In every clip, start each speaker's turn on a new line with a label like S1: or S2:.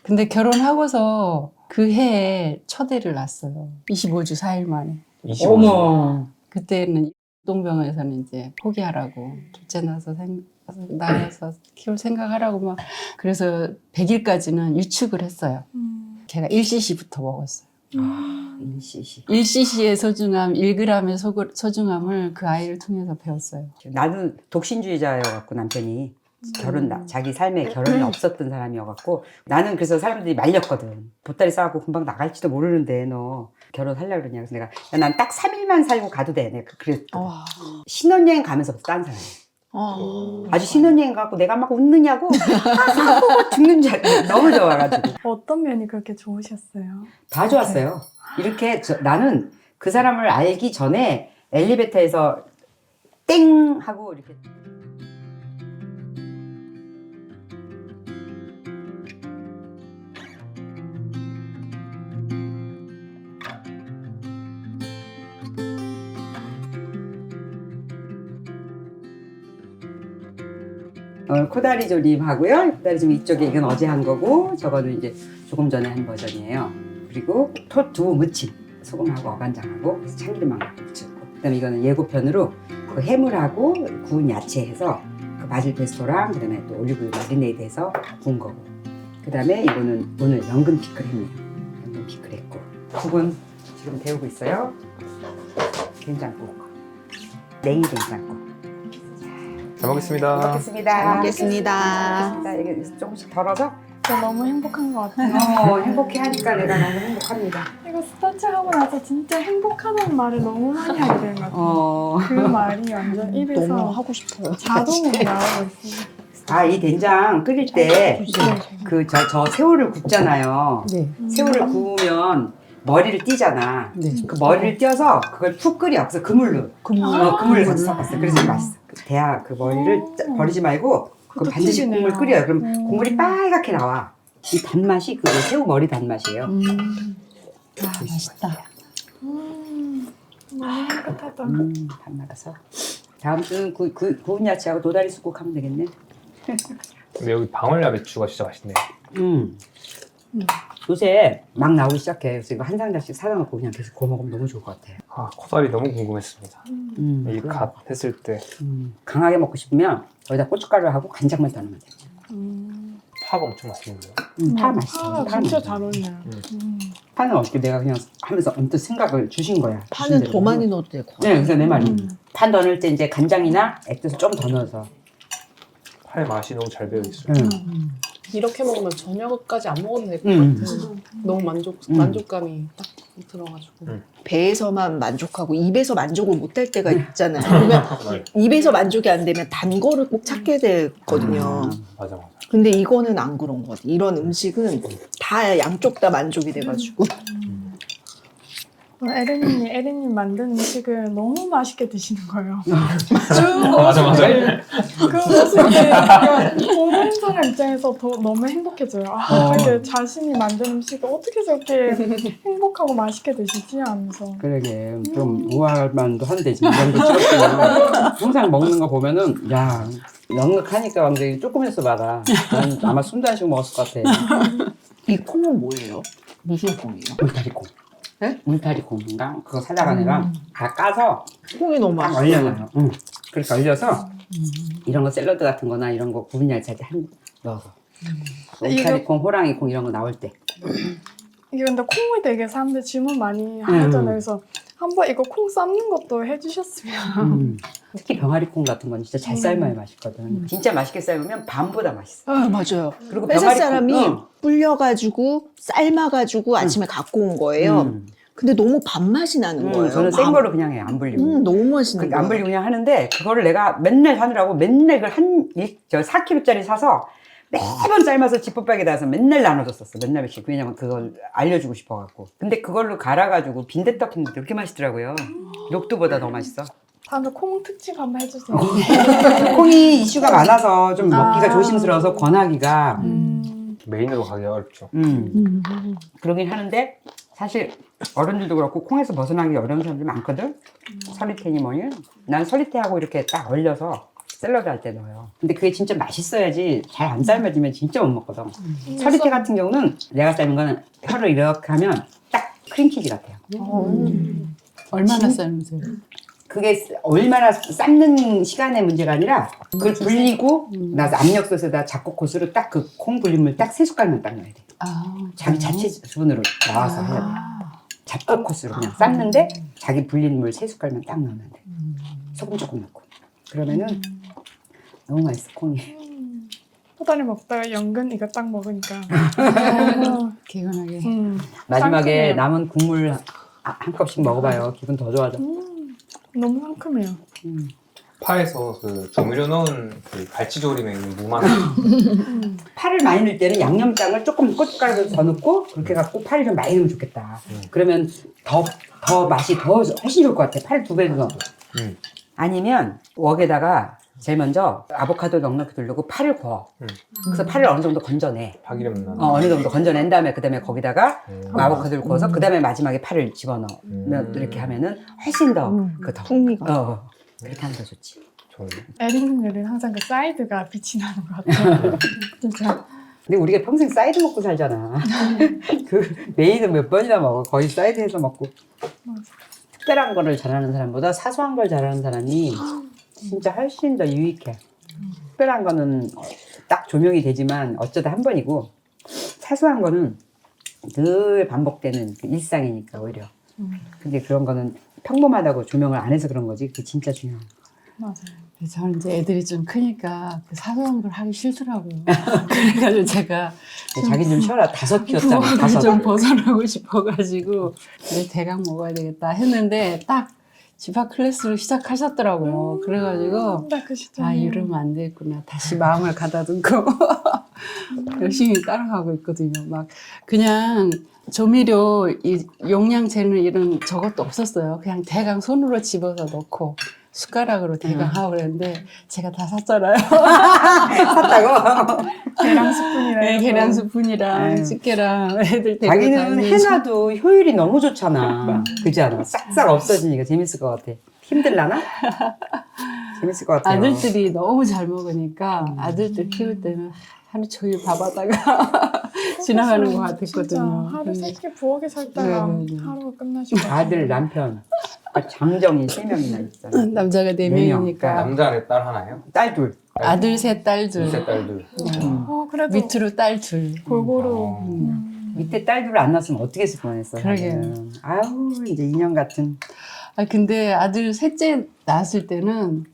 S1: 근데 결혼하고서 그 해에 첫애를 낳았어요. 25주 4일 만에.
S2: 25주.
S3: 어머.
S1: 그때는 동병원에서는 이제 포기하라고 둘째 낳아서 키울 생각하라고 막 그래서 100일까지는 유축을 했어요. 걔가 1cc부터 먹었어요.
S3: 일시시.
S1: 1cc의 소중함, 1g의 소중함을 그 아이를 통해서 배웠어요.
S3: 나는 독신주의자여갖고 남편이 자기 삶에 결혼이 없었던 사람이어갖고 나는 그래서 사람들이 말렸거든. 보따리 싸갖고 금방 나갈지도 모르는데 너 결혼하려고 그러냐. 그래서 내가 난 딱 3일만 살고 가도 돼. 내가 그랬거든. 신혼여행 가면서부터 딴 사람이야. 아주 신혼여행 가고 내가 막 웃느냐고 하고 죽는 줄 알고 너무 좋아가지고
S4: 어떤 면이 그렇게 좋으셨어요?
S3: 다 좋았어요. 이렇게 나는 그 사람을 알기 전에 엘리베이터에서 땡 하고 이렇게 코다리 조림 하고요. 코다리 조림 이쪽에 이건 어제 한 거고 저거는 이제 조금 전에 한 버전이에요. 그리고 두부 무침 소금하고 어간장하고 참기름하고 무쳤고 그다음에 이거는 예고편으로 그 해물하고 구운 야채 해서 그 바질 페스토랑 그다음에 또 올리브유 마리네이드 해서 구운 거고 그다음에 이거는 오늘 연근 피클 했네요. 연근 피클 했고 국은 지금 데우고 있어요. 된장국 냉이 된장국
S2: 잘 먹겠습니다.
S3: 먹겠습니다.
S5: 잘 먹겠습니다.
S3: 자, 이게 조금씩 덜어서
S4: 진짜 너무 행복한 것 같아요.
S3: 행복해 하니까 내가 너무 행복합니다.
S4: 이거 스타트 하고 나서 진짜 행복하다는 말을 너무 많이 하게 되는 것 같아요. 그 말이 완전 입에서
S5: 너무 하고 싶어요.
S4: 자동으로 나오고 있어요.
S3: 아, 이 된장 끓일 때 저 새우를 굽잖아요.
S1: 네.
S3: 새우를 구우면 머리를 띄잖아.
S1: 네.
S3: 그 머리를 띄어서 그걸 푹 끓여. 그래서 그물로. 그물을 같이 섞었어요. 그래서 맛있어. 대야 그 머리를 버리지 말고 그
S4: 그것도
S3: 반드시
S4: 튀기네요.
S3: 국물 끓여요. 그럼 국물이 빨갛게 나와. 이 단맛이 그 새우 머리 단맛이에요.
S1: 맛있다.
S4: 너무 행복하다.
S3: 단맛라서. 다음 주는 구운 야채하고 도다리 쑥국 하면 되겠네.
S2: 근데 여기 방울야 배추가 진짜 맛있네.
S3: 요새 막 나오기 시작해. 그래서 이거 한 상자씩 사다 놓고 그냥 계속 구워 먹으면 너무 좋을 것 같아.
S2: 아, 코다리 너무 궁금했습니다. 이 갓 했을 때
S3: 강하게 먹고 싶으면 여기다 고춧가루를 하고 간장만 더 넣으면 돼.
S2: 파가 엄청 맛있는데요.
S3: 파 맛있어. 파
S4: 진짜
S3: 맛있어.
S4: 잘 어울려요.
S3: 파는 어떻게 내가 그냥 하면서 언뜻 생각을 주신 거야.
S5: 파는
S3: 주신
S5: 더
S3: 대로.
S5: 많이 넣어도 되고.
S3: 네, 그래서 내 말이. 파 넣을 때 이제 간장이나 액젓을 좀 더 넣어서.
S2: 파의 맛이 너무 잘 배어 있어요.
S6: 이렇게 먹으면 저녁까지 안 먹어도 될 것
S3: 음.
S6: 같아요. 너무 만족감이 딱 들어가지고.
S5: 배에서만 만족하고 입에서 만족을 못 할 때가 있잖아요. 그러면 입에서 만족이 안 되면 단 거를 꼭 찾게 되거든요.
S2: 맞아 맞아.
S5: 근데 이거는 안 그런 것 같아요. 이런 음식은 다 양쪽 다 만족이 돼가지고.
S4: 에리님 만든 음식을 너무 맛있게 드시는 거예요.
S2: 맞아 맞아.
S4: 그 모습이 그러니까 보는 사람 입장에서 더 너무 행복해져요. 이렇게 자신이 만든 음식을 어떻게 저렇게 행복하고 맛있게 드시지 하면서.
S3: 그러게. 좀 우아할 만도 한데, 지금 이런 거 찍었으면. 항상 먹는 거 보면은, 야, 넉넉하니까 완전히 조금해서 봐라. 난 아마 숨도 안 쉬고 먹었을 것 같아.
S5: 이 콩은 뭐예요? 무슨 콩이에요?
S3: 울타리콩.
S5: 네?
S3: 울타리콩인가? 그거 사다가 내가 다 까서
S5: 콩이 너무
S3: 딱
S5: 맛있어요.
S3: 얼려놔요. 그렇게 얼려서 이런 거 샐러드 같은 거나 이런 거 구운 야채 한 넣어서. 울타리콩, 호랑이콩 이런 거 나올 때.
S4: 이게 근데 콩을 되게 사람들 질문 많이 하잖아요. 그래서 한번 이거 콩 삶는 것도 해주셨으면.
S3: 특히 병아리콩 같은 건 진짜 잘 삶아야 맛있거든. 진짜 맛있게 삶으면 밤보다 맛있어.
S5: 맞아요.
S3: 그리고
S5: 회사 사람이
S3: 응.
S5: 불려가지고 삶아가지고 아침에 갖고 온 거예요. 근데 너무 밥맛이 나는 거예요.
S3: 저는 생 거로 그냥 해. 안 불리고.
S5: 너무 맛있는
S3: 안
S5: 거예요.
S3: 불리고 그냥 하는데 그거를 내가 맨날 사느라고 맨날 그걸 4kg짜리 사서 매번 삶아서 지퍼백에다 서 맨날 나눠줬었어. 맨날 몇씩. 왜냐면 그걸 알려주고 싶어갖고. 근데 그걸로 갈아가지고 빈대떡 했는데 그렇게 맛있더라고요. 녹두보다 더 맛있어.
S4: 다음에 콩 특집 한번 해주세요.
S3: 콩이 이슈가 많아서 좀 먹기가 조심스러워서 권하기가.
S2: 메인으로 가기가 어렵죠.
S3: 그러긴 하는데 사실 어른들도 그렇고 콩에서 벗어나기 어려운 사람들이 많거든. 서리태니 뭐니. 난 서리태하고 이렇게 딱 얼려서 샐러드 할 때 넣어요. 근데 그게 진짜 맛있어야지 잘 안 삶아지면 진짜 못 먹거든. 서리태 같은 경우는 내가 삶은 거는 혀를 이렇게 하면 딱 크림치즈 같아요.
S1: 얼마나 삶으세요?
S3: 그게 얼마나 삶는 시간의 문제가 아니라 그걸 불리고 나서 압력솥에다 잡곡코스로 딱 그 콩 불린 물 딱 3숟갈만 딱 넣어야 돼. 자기 자체 수분으로 나와서 해야 돼. 잡곡코스로 그냥 삶는데 자기 불린 물 3숟갈만 딱 넣으면 돼. 소금 조금 넣고. 그러면은 너무 맛있어 콩이.
S4: 토다리 먹다가 연근 이거 딱 먹으니까
S1: 개운하게.
S3: 마지막에
S4: 상큼해요.
S3: 남은 국물 한 컵씩 먹어봐요. 기분 더 좋아져.
S4: 너무 상큼해요.
S2: 파에서 그 조미료 넣은 그 갈치조림에 있는 무만
S3: 파를 많이 넣을 때는 양념장을 조금 고춧가루 더 넣고 그렇게 갖고 파를 좀 많이 넣으면 좋겠다. 그러면 더 맛이 더 훨씬 좋을 것 같아. 파를 2배 넣어. 아니면 웍에다가 제일 먼저 아보카도 넉넉히 두르고 파를 구워. 그래서 파를 어느 정도 건져내.
S2: 파기름 나는
S3: 어느 정도 건져낸 다음에 그 다음에 거기다가 아보카도를 구워서 그 다음에 마지막에 파를 집어넣어. 이렇게 하면은 훨씬 더
S5: 풍미가.
S3: 그렇게 하면 더 좋지.
S2: 좋은데?
S4: 에릭 요리는 항상 그 사이드가 빛이 나는 것 같아요. 진짜.
S3: 근데 우리가 평생 사이드 먹고 살잖아. 그 메인은 몇 번이나 먹어. 거의 사이드해서 먹고. 특별한 거를 잘하는 사람보다 사소한 걸 잘하는 사람이 진짜 훨씬 더 유익해. 특별한 거는 딱 조명이 되지만 어쩌다 한 번이고 사소한 거는 늘 반복되는 그 일상이니까 오히려. 근데 그런 거는 평범하다고 조명을 안 해서 그런 거지. 그게 진짜 중요한 거.
S4: 맞아요.
S1: 저는 이제 애들이 좀 크니까 그 사소한 걸 하기 싫더라고요. 그래가지고 제가
S3: 자기 좀 쉬어라. 5 키웠잖아.
S1: 부엌을
S3: 5.
S1: 좀 벗어나고 싶어가지고 이제 대강 먹어야 되겠다 했는데 딱 집합 클래스를 시작하셨더라고요. 그래가지고
S4: 그 시점에
S1: 아 이러면 안 되겠구나. 다시 마음을 가다듬고 열심히 따라가고 있거든요. 막 그냥 조미료 이 용량 재는 이런 저것도 없었어요. 그냥 대강 손으로 집어서 넣고 숟가락으로 대강 하고 그랬는데 제가 다 샀잖아요.
S3: 샀다고?
S4: 계란 스푼이랑
S1: 네,
S4: 이런
S1: 계란
S4: 거.
S1: 스푼이랑 집게랑 애들 데리고
S3: 자기는
S1: 다니면서.
S3: 해놔도 효율이 너무 좋잖아. 그렇지 않아? 싹싹 없어지니까 재밌을 것 같아. 힘들라나? 재밌을 것 같아요.
S1: 아들들이 너무 잘 먹으니까 아들들 키울 때는 하루 종일 밥하다가 지나가는 것
S4: 진짜
S1: 같았거든요.
S4: 하루 3끼 부엌에 살다가
S1: 네, 네.
S4: 하루가 끝나시고
S3: 아들, 남편, 장정이 3명이나 있잖아.
S1: 남자가 4명이니까
S2: 남자 딸 하나요?
S3: 딸 둘.
S1: 아들 셋, 딸 둘.
S2: 둘째 딸들
S4: 그래도
S1: 밑으로 딸 둘.
S4: 골고루
S3: 밑에 딸 둘을 안 낳았으면 어떻게 했을 뻔했어.
S1: 그러게요.
S3: 나는. 아유 이제 인형 같은.
S1: 아 근데 아들 셋째 낳았을 때는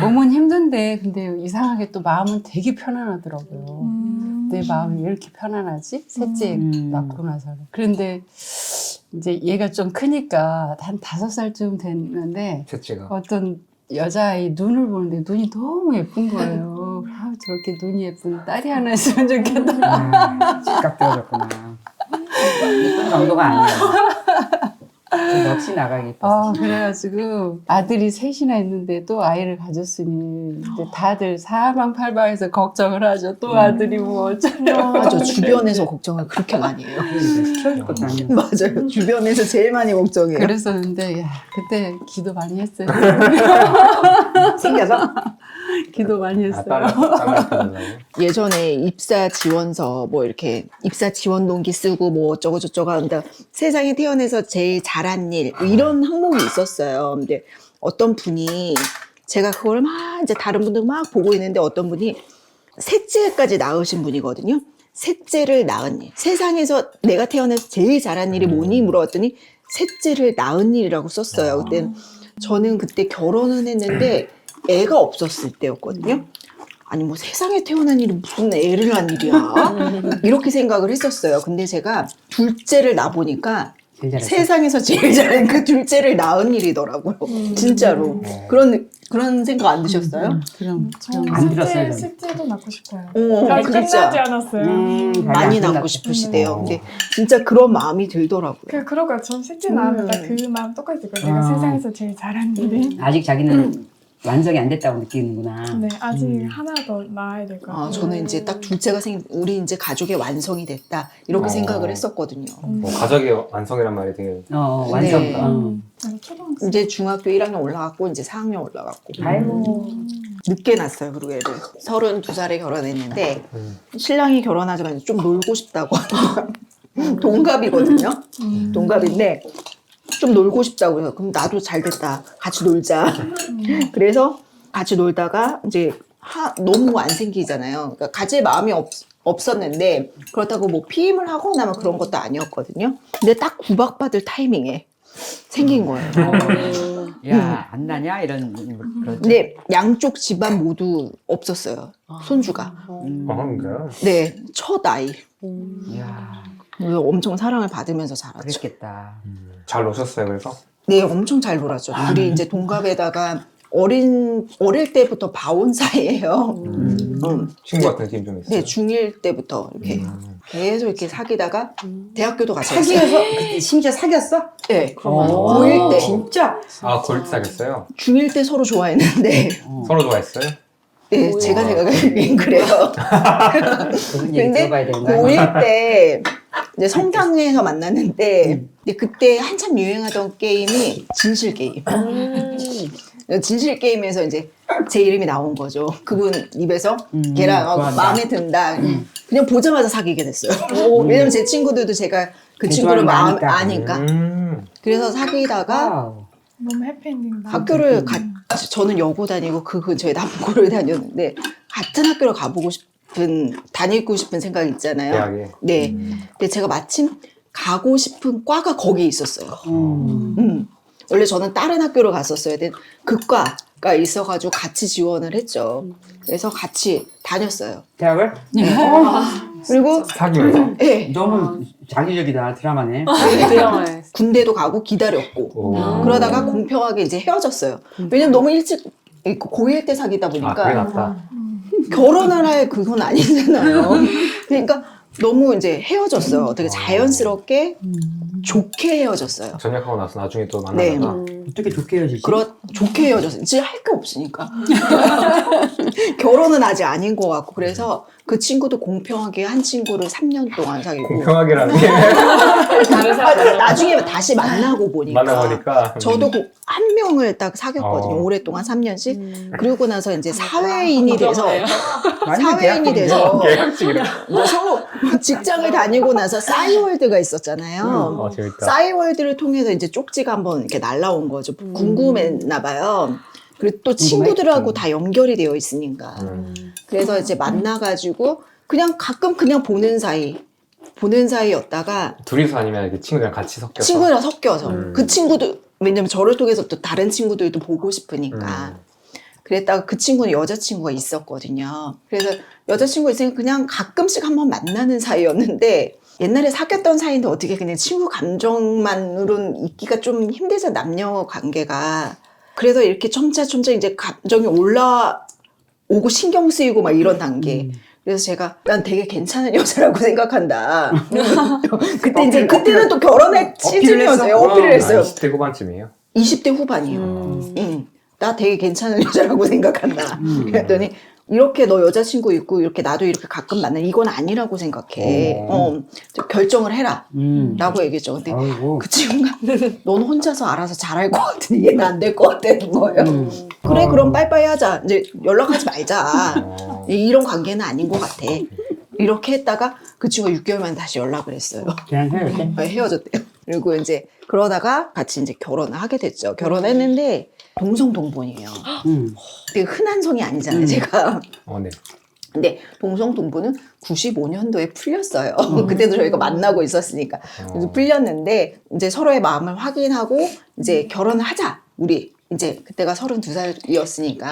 S1: 몸은 힘든데 근데 이상하게 또 마음은 되게 편안하더라고요. 내 마음이 왜 이렇게 편안하지? 셋째 낳고 나서. 그런데 이제 얘가 좀 크니까 한 5살쯤 됐는데
S2: 셋째가
S1: 어떤 여자아이 눈을 보는데 눈이 너무 예쁜 거예요. 아, 저렇게 눈이 예쁜 딸이 하나 있으면 좋겠다.
S3: 집값 들어졌구나. 이쁜 정도가 아니야. 좀 넋이 나가게 예뻤어.
S1: 그래가지고 아들이 셋이나 있는데 또 아이를 가졌으니 이제 다들 사방팔방에서 걱정을 하죠. 또 아들이 뭐 어쩌냐.
S5: 맞아. 주변에서 걱정을 그렇게 많이 해요.
S3: 키워줄 것도 아니야.
S5: 맞아요. 주변에서 제일 많이 걱정해요.
S1: 그랬었는데 야, 그때 기도 많이 했어요.
S3: 생겨서?
S1: 기도 많이 했어요.
S2: 딸을 키우려고
S5: 예전에 입사 지원서 뭐 이렇게 입사 지원 동기 쓰고 뭐 어쩌고 저쩌고 한다. 세상에 태어나서 제일 잘한 일 이런 항목이 있었어요. 근데 어떤 분이 제가 그걸 막 이제 다른 분들 막 보고 있는데 어떤 분이 셋째까지 낳으신 분이거든요. 셋째를 낳은 일. 세상에서 내가 태어나서 제일 잘한 일이 뭐니 물어봤더니 셋째를 낳은 일이라고 썼어요. 그때는 저는 그때 결혼은 했는데 애가 없었을 때였거든요. 아니 뭐 세상에 태어난 일이 무슨 애를 낳은 일이야 이렇게 생각을 했었어요. 근데 제가 둘째를 낳아보니까
S3: 제일 잘했어.
S5: 세상에서 제일 잘한 그 둘째를 낳은 일이더라고요. 진짜로 그런 생각 안 드셨어요?
S1: 그럼
S3: 안 들었어요, 저는.
S4: 셋째도 낳고 싶어요.
S5: 진짜
S4: 잘 끝나지 않았어요.
S5: 많이 낳고 싶으시대요. 근데 진짜 그런 마음이 들더라고요.
S4: 그러고요. 전 셋째 낳으면 딱 그 마음 똑같이 들거든요. 내가 세상에서 제일 잘한 일이.
S3: 아직 자기는 완성이 안 됐다고 느끼는구나.
S4: 네, 아직 하나 더 낳아야 될 것 같아요.
S5: 저는 이제 딱 둘째가 우리 이제 가족의 완성이 됐다 이렇게
S2: 어.
S5: 생각을 했었거든요.
S2: 뭐 가족의 완성이란 말이 되게
S3: 완성.
S5: 네.
S4: 초등학생.
S5: 이제 중학교 1학년 올라갔고 이제 4학년 올라갔고
S3: 아이고.
S5: 늦게 낳았어요. 그리고 애를 32살에 결혼했는데
S2: 음.
S5: 신랑이 결혼하자마자 좀 놀고 싶다고 동갑이거든요. 동갑인데 좀 놀고 싶다고 해서 그럼 나도 잘 됐다. 같이 놀자. 그래서 같이 놀다가 이제 너무 안 생기잖아요. 그러니까 가질 마음이 없었는데 그렇다고 뭐 피임을 하거나 막 그런 것도 아니었거든요. 근데 딱 구박받을 타이밍에 생긴 거예요.
S3: 야, 안 나냐? 이런. 그런.
S5: 근데 양쪽 집안 모두 없었어요. 손주가.
S2: 그런가요?
S5: 네, 첫 아이.
S3: 야,
S5: 그래서 엄청 사랑을 받으면서 자랐죠.
S3: 그랬겠다.
S2: 잘 노셨어요, 그래서?
S5: 네, 엄청 잘 놀았죠. 둘이 이제 동갑에다가 어릴 때부터 봐온 사이예요.
S2: 친구 같은 느낌 좀 있어요.
S5: 네, 중1 때부터 이렇게 계속 이렇게 사귀다가 대학교도 같이
S3: 사귀어서
S5: 했어요.
S3: 심지어 사귀었어?
S5: 네,
S3: 어,
S5: 고1 때.
S3: 진짜?
S2: 아, 골드 사겠어요?
S5: 중1 때 서로 좋아했는데
S2: 서로 좋아했어요?
S5: 네, 제가 생각하기엔 그래요.
S3: 그분 얘기
S5: 근데
S3: 들어봐야 되는 거야.
S5: 고1 때 이제 성당에서 만났는데 근데 그때 한참 유행하던 게임이 진실 게임. 진실 게임에서 이제 제 이름이 나온 거죠. 그분 입에서 걔랑
S3: 좋아한다.
S5: 마음에 든다. 그냥 보자마자 사귀게 됐어요. 왜냐면 제 친구들도 제가 그 친구를
S3: 좋아하는 거
S5: 아니까. 그래서 사귀다가
S3: 와우.
S4: 너무 해피엔딩이다.
S5: 학교를 저는 여고 다니고 그 근처에 남고를 다녔는데 같은 학교를 다니고 싶은 생각이 있잖아요.
S2: 대학에.
S5: 네. 근데 제가 마침 가고 싶은 과가 거기에 있었어요. 원래 저는 다른 학교를 갔었어야 된 극과가 있어가지고 같이 지원을 했죠. 그래서 같이 다녔어요.
S3: 대학을?
S5: 그리고
S2: 사귀면서?
S5: 네,
S3: 너무 장기적이다, 드라마네.
S6: 드라마에.
S5: 군대도 가고 기다렸고
S2: 오.
S5: 그러다가 공평하게 이제 헤어졌어요. 왜냐면 너무 일찍 고1 때 사귀다
S2: 아, 그게
S5: 보니까
S2: 낫다.
S5: 결혼을 할 그건 아니잖아요. 그러니까 너무 이제 헤어졌어요. 되게 자연스럽게 좋게 헤어졌어요.
S2: 전역하고 나서 나중에 또
S5: 네.
S2: 만나다가
S3: 어떻게 좋게 헤어지지?
S5: 좋게 헤어졌어요. 진짜 할 게 없으니까. 결혼은 아직 아닌 것 같고. 그래서 그 친구도 공평하게 한 친구를 3년 동안 사귀고.
S2: 공평하게라는 게
S6: 다른 사람
S5: 나중에 다시 만나고 보니까.
S2: 만나보니까
S5: 저도 한 명을 딱 사귀었거든요. 오랫동안 3년씩. 그러고 나서 이제 사회인이 돼서. 사회인이 돼서.
S2: 계약직이래.
S5: 서로 직장을 다니고 나서 싸이월드가 있었잖아요.
S2: 재밌다.
S5: 싸이월드를 통해서 이제 쪽지가 한번 이렇게 날라온 거죠. 궁금했나 봐요. 그리고 또 친구들하고 다 연결이 되어 있으니까. 그래서 이제 만나가지고 그냥 가끔 그냥 보는 사이였다가
S2: 둘이서 아니면 이렇게 친구들이랑 같이 섞여서
S5: 친구랑 섞여서 그 친구도 왜냐면 저를 통해서 또 다른 친구들도 보고 싶으니까 그랬다가 그 친구는 여자친구가 있었거든요. 그래서 여자친구 있으니까 그냥 가끔씩 한번 만나는 사이였는데 옛날에 사귀었던 사이인데 어떻게 그냥 친구 감정만으로는 있기가 좀 힘들죠. 남녀 관계가. 그래서 이렇게 점차 이제 감정이 올라오고 신경 쓰이고 막 이런 단계. 그래서 제가 난 되게 괜찮은 여자라고 생각한다. 그때는 또 결혼할 시즌이었어요. 어필을 했어요.
S2: 20대 후반쯤이에요.
S5: 20대 후반이에요. 나 되게 괜찮은 여자라고 생각한다. 그랬더니 이렇게 너 여자친구 있고 이렇게 나도 이렇게 가끔 만나 이건 아니라고 생각해. 좀 결정을 해라. 라고 얘기했죠. 근데
S3: 아이고.
S5: 그 친구가 넌 혼자서 알아서 잘할 것 같으니 얘는 안 될 것 같다는 거예요. 그래 그럼 빠이빠이 하자. 이제 연락하지 말자. 이런 관계는 아닌 것 같아. 이렇게 했다가 그 친구가 6개월 만에 다시 연락을 했어요.
S3: 그냥 헤어졌대?
S5: 헤어졌대요. 그리고 이제 그러다가 같이 이제 결혼을 하게 됐죠. 결혼했는데 동성동본이에요. 되게 흔한 성이 아니잖아요, 제가.
S2: 네.
S5: 근데 동성동본은 95년도에 풀렸어요. 그때도 저희가 만나고 있었으니까. 그래서 풀렸는데 이제 서로의 마음을 확인하고 이제 결혼을 하자. 우리 이제 그때가 32살이었으니까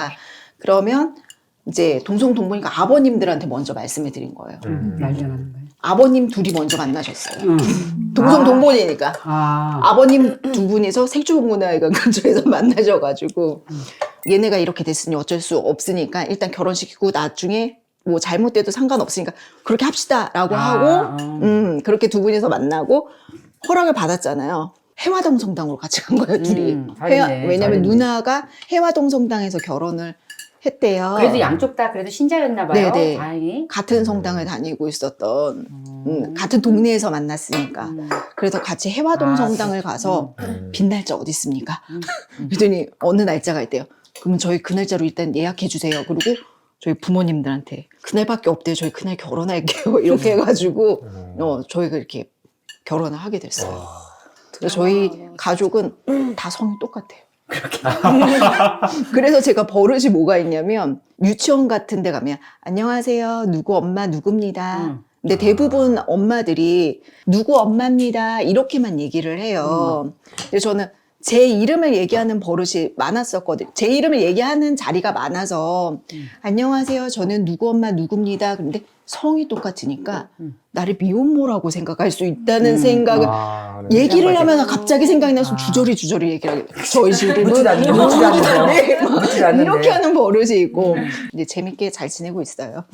S5: 그러면 이제 동성동본이니까 아버님들한테 먼저 말씀을 드린 거예요.
S3: 난리가 나는 거야.
S5: 아버님 둘이 먼저 만나셨어요. 동성동본이니까. 아버님 두 분이서 생초문화회관 근처에서 만나셔가지고 얘네가 이렇게 됐으니 어쩔 수 없으니까 일단 결혼시키고 나중에 뭐 잘못돼도 상관없으니까 그렇게 합시다라고 하고 그렇게 두 분이서 만나고 허락을 받았잖아요. 해화동 성당으로 같이 간 거예요, 둘이.
S3: 잘했네,
S5: 왜냐면
S3: 잘했네.
S5: 누나가 해화동 성당에서 결혼을 했대요.
S3: 그래도 양쪽 다 그래도 신자였나 봐요.
S5: 네네.
S3: 다행히.
S5: 같은 성당을 다니고 있었던, 같은 동네에서 만났으니까. 그래서 같이 해화동
S3: 아,
S5: 성당을 가서 빈 날짜 어디 있습니까? 그랬더니 어느 날짜가 있대요. 그러면 저희 그 날짜로 일단 예약해 주세요. 그리고 저희 부모님들한테 그날밖에 없대요. 저희 그날 결혼할게요. 이렇게 해가지고 저희가 이렇게 결혼을 하게 됐어요.
S2: 와.
S5: 그래서 저희 가족은 다 성이 똑같아요. 그래서 제가 버릇이 뭐가 있냐면 유치원 같은 데 가면 안녕하세요. 누구 엄마 누구입니다. 근데 대부분 엄마들이 누구 엄마입니다. 이렇게만 얘기를 해요. 근데 저는 제 이름을 얘기하는 버릇이 많았었거든요. 제 이름을 얘기하는 자리가 많아서 안녕하세요. 저는 누구 엄마 누구입니다. 근데 성이 똑같으니까 나를 미혼모라고 생각할 수 있다는 생각을
S2: 아,
S5: 얘기를 하면 갑자기 생각이 나서 주저리 얘기를 하게 돼요. 저희 집은
S3: 묻지도 않는데. 묻지도 않는데.
S5: 이렇게 하는 버릇이 있고 이제 재밌게 잘 지내고 있어요.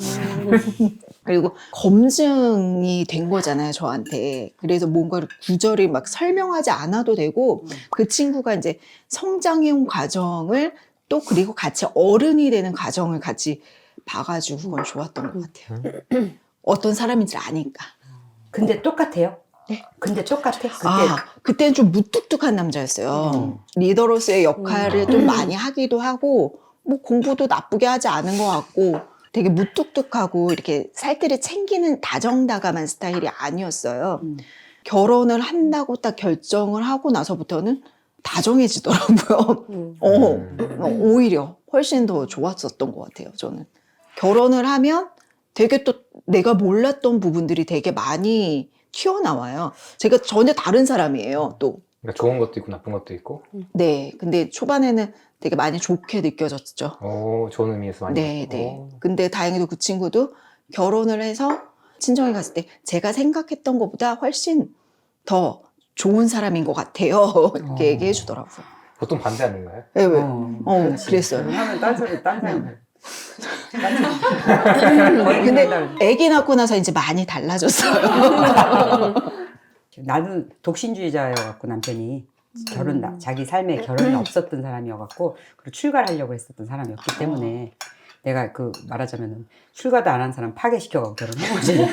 S5: 그리고 검증이 된 거잖아요, 저한테. 그래서 뭔가를 구절히 막 설명하지 않아도 되고 그 친구가 이제 성장해온 과정을 또 그리고 같이 어른이 되는 과정을 같이 봐가지고 그건 좋았던 것 같아요. 어떤 사람인지 아니까.
S3: 근데 똑같아요?
S5: 네.
S3: 근데 똑같아? 그때.
S5: 그때는 좀 무뚝뚝한 남자였어요. 리더로서의 역할을 좀 많이 하기도 하고, 뭐 공부도 나쁘게 하지 않은 것 같고, 되게 무뚝뚝하고 이렇게 살뜰히 챙기는 다정다감한 스타일이 아니었어요. 결혼을 한다고 딱 결정을 하고 나서부터는 다정해지더라고요. 오히려 훨씬 더 좋았었던 것 같아요, 저는. 결혼을 하면 되게 또 내가 몰랐던 부분들이 되게 많이 튀어나와요. 제가 전혀 다른 사람이에요, 또.
S2: 그러니까 좋은 것도 있고 나쁜 것도 있고.
S5: 네, 근데 초반에는 되게 많이 좋게 느껴졌죠.
S2: 오, 좋은 의미에서 많이.
S5: 네, 네.
S2: 오.
S5: 근데 다행히도 그 친구도 결혼을 해서 친정에 갔을 때 제가 생각했던 것보다 훨씬 더 좋은 사람인 것 같아요. 이렇게 얘기해 주더라고요.
S2: 보통 반대 아닌가요?
S5: 네, 왜?
S3: 그렇지.
S5: 그랬어요.
S3: 하면 딴 사람.
S5: 근데 아기 낳고 나서 이제 많이 달라졌어요.
S3: 나는 독신주의자여갖고 남편이 자기 삶에 결혼이 없었던 사람이어갖고 그리고 출가를 하려고 했었던 사람이었기 때문에 내가 그 말하자면은 출가도 안 한 사람 파괴시켜갖고 결혼한 거지.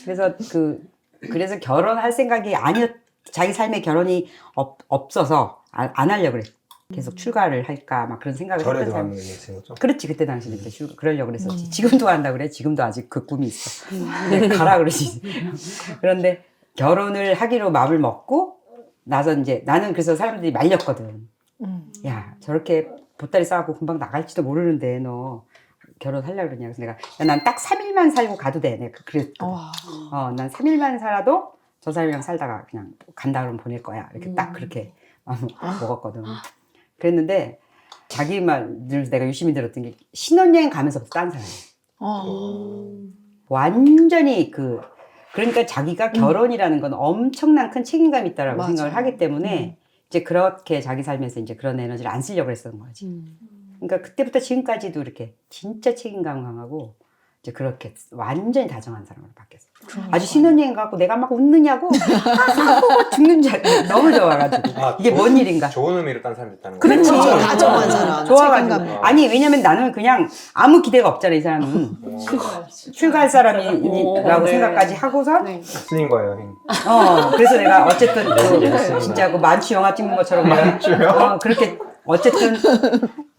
S3: 그래서 결혼할 생각이 자기 삶에 결혼이 없어서 안 하려고 그랬어. 계속 출가를 할까 막 그런 생각을
S2: 절에
S3: 했던 사람.
S2: 들어가는 얘기인 거죠?
S3: 그렇지, 그때 당시에 그러려고 그랬었지. 지금도 한다 그래. 지금도 아직 그 꿈이 있어. 근데 가라 그러지. 그런데 결혼을 하기로 마음을 먹고 나서 이제 나는 그래서 사람들이 말렸거든. 야, 저렇게 보따리 싸갖고 금방 나갈지도 모르는데 너 결혼하려고 그러냐. 그래서 내가 난 딱 3일만 살고 가도 돼. 내가 그랬거든. 난 3일만 살아도 저 사람이랑 살다가 그냥 간다 그러면 보낼 거야. 이렇게 딱 그렇게 먹었거든. 그랬는데 자기 말을 내가 유심히 들었던 게 신혼여행 가면서부터 딴 사람이에요. 완전히 그러니까 자기가 결혼이라는 건 엄청난 큰 책임감이 있다라고
S5: 맞아.
S3: 생각을 하기 때문에 이제 그렇게 자기 삶에서 이제 그런 에너지를 안 쓰려고 했었던 거지. 그러니까 그때부터 지금까지도 이렇게 진짜 책임감 강하고 이제 그렇게 완전히 다정한 사람으로 바뀌었어. 아주 신혼여행 가고 내가 막 웃느냐고 하고 죽는 줄 알고 너무 좋아가지고 이게 뭔 일인가.
S2: 좋은 의미로 딴 사람이 있다는
S3: 그렇지.
S2: 거죠?
S5: 다정한 사람.
S3: 좋아가지고.
S5: 책임감.
S3: 아니, 왜냐면 나는 그냥 아무 기대가 없잖아, 이 사람은. 출가할 사람이라고
S6: 네.
S3: 생각까지 하고서.
S6: 네.
S2: 스님과 여행.
S3: 그래서 내가 어쨌든
S2: 네.
S3: 진짜 그 만추 영화 찍는 것처럼
S2: 만추요?
S3: 그렇게 어쨌든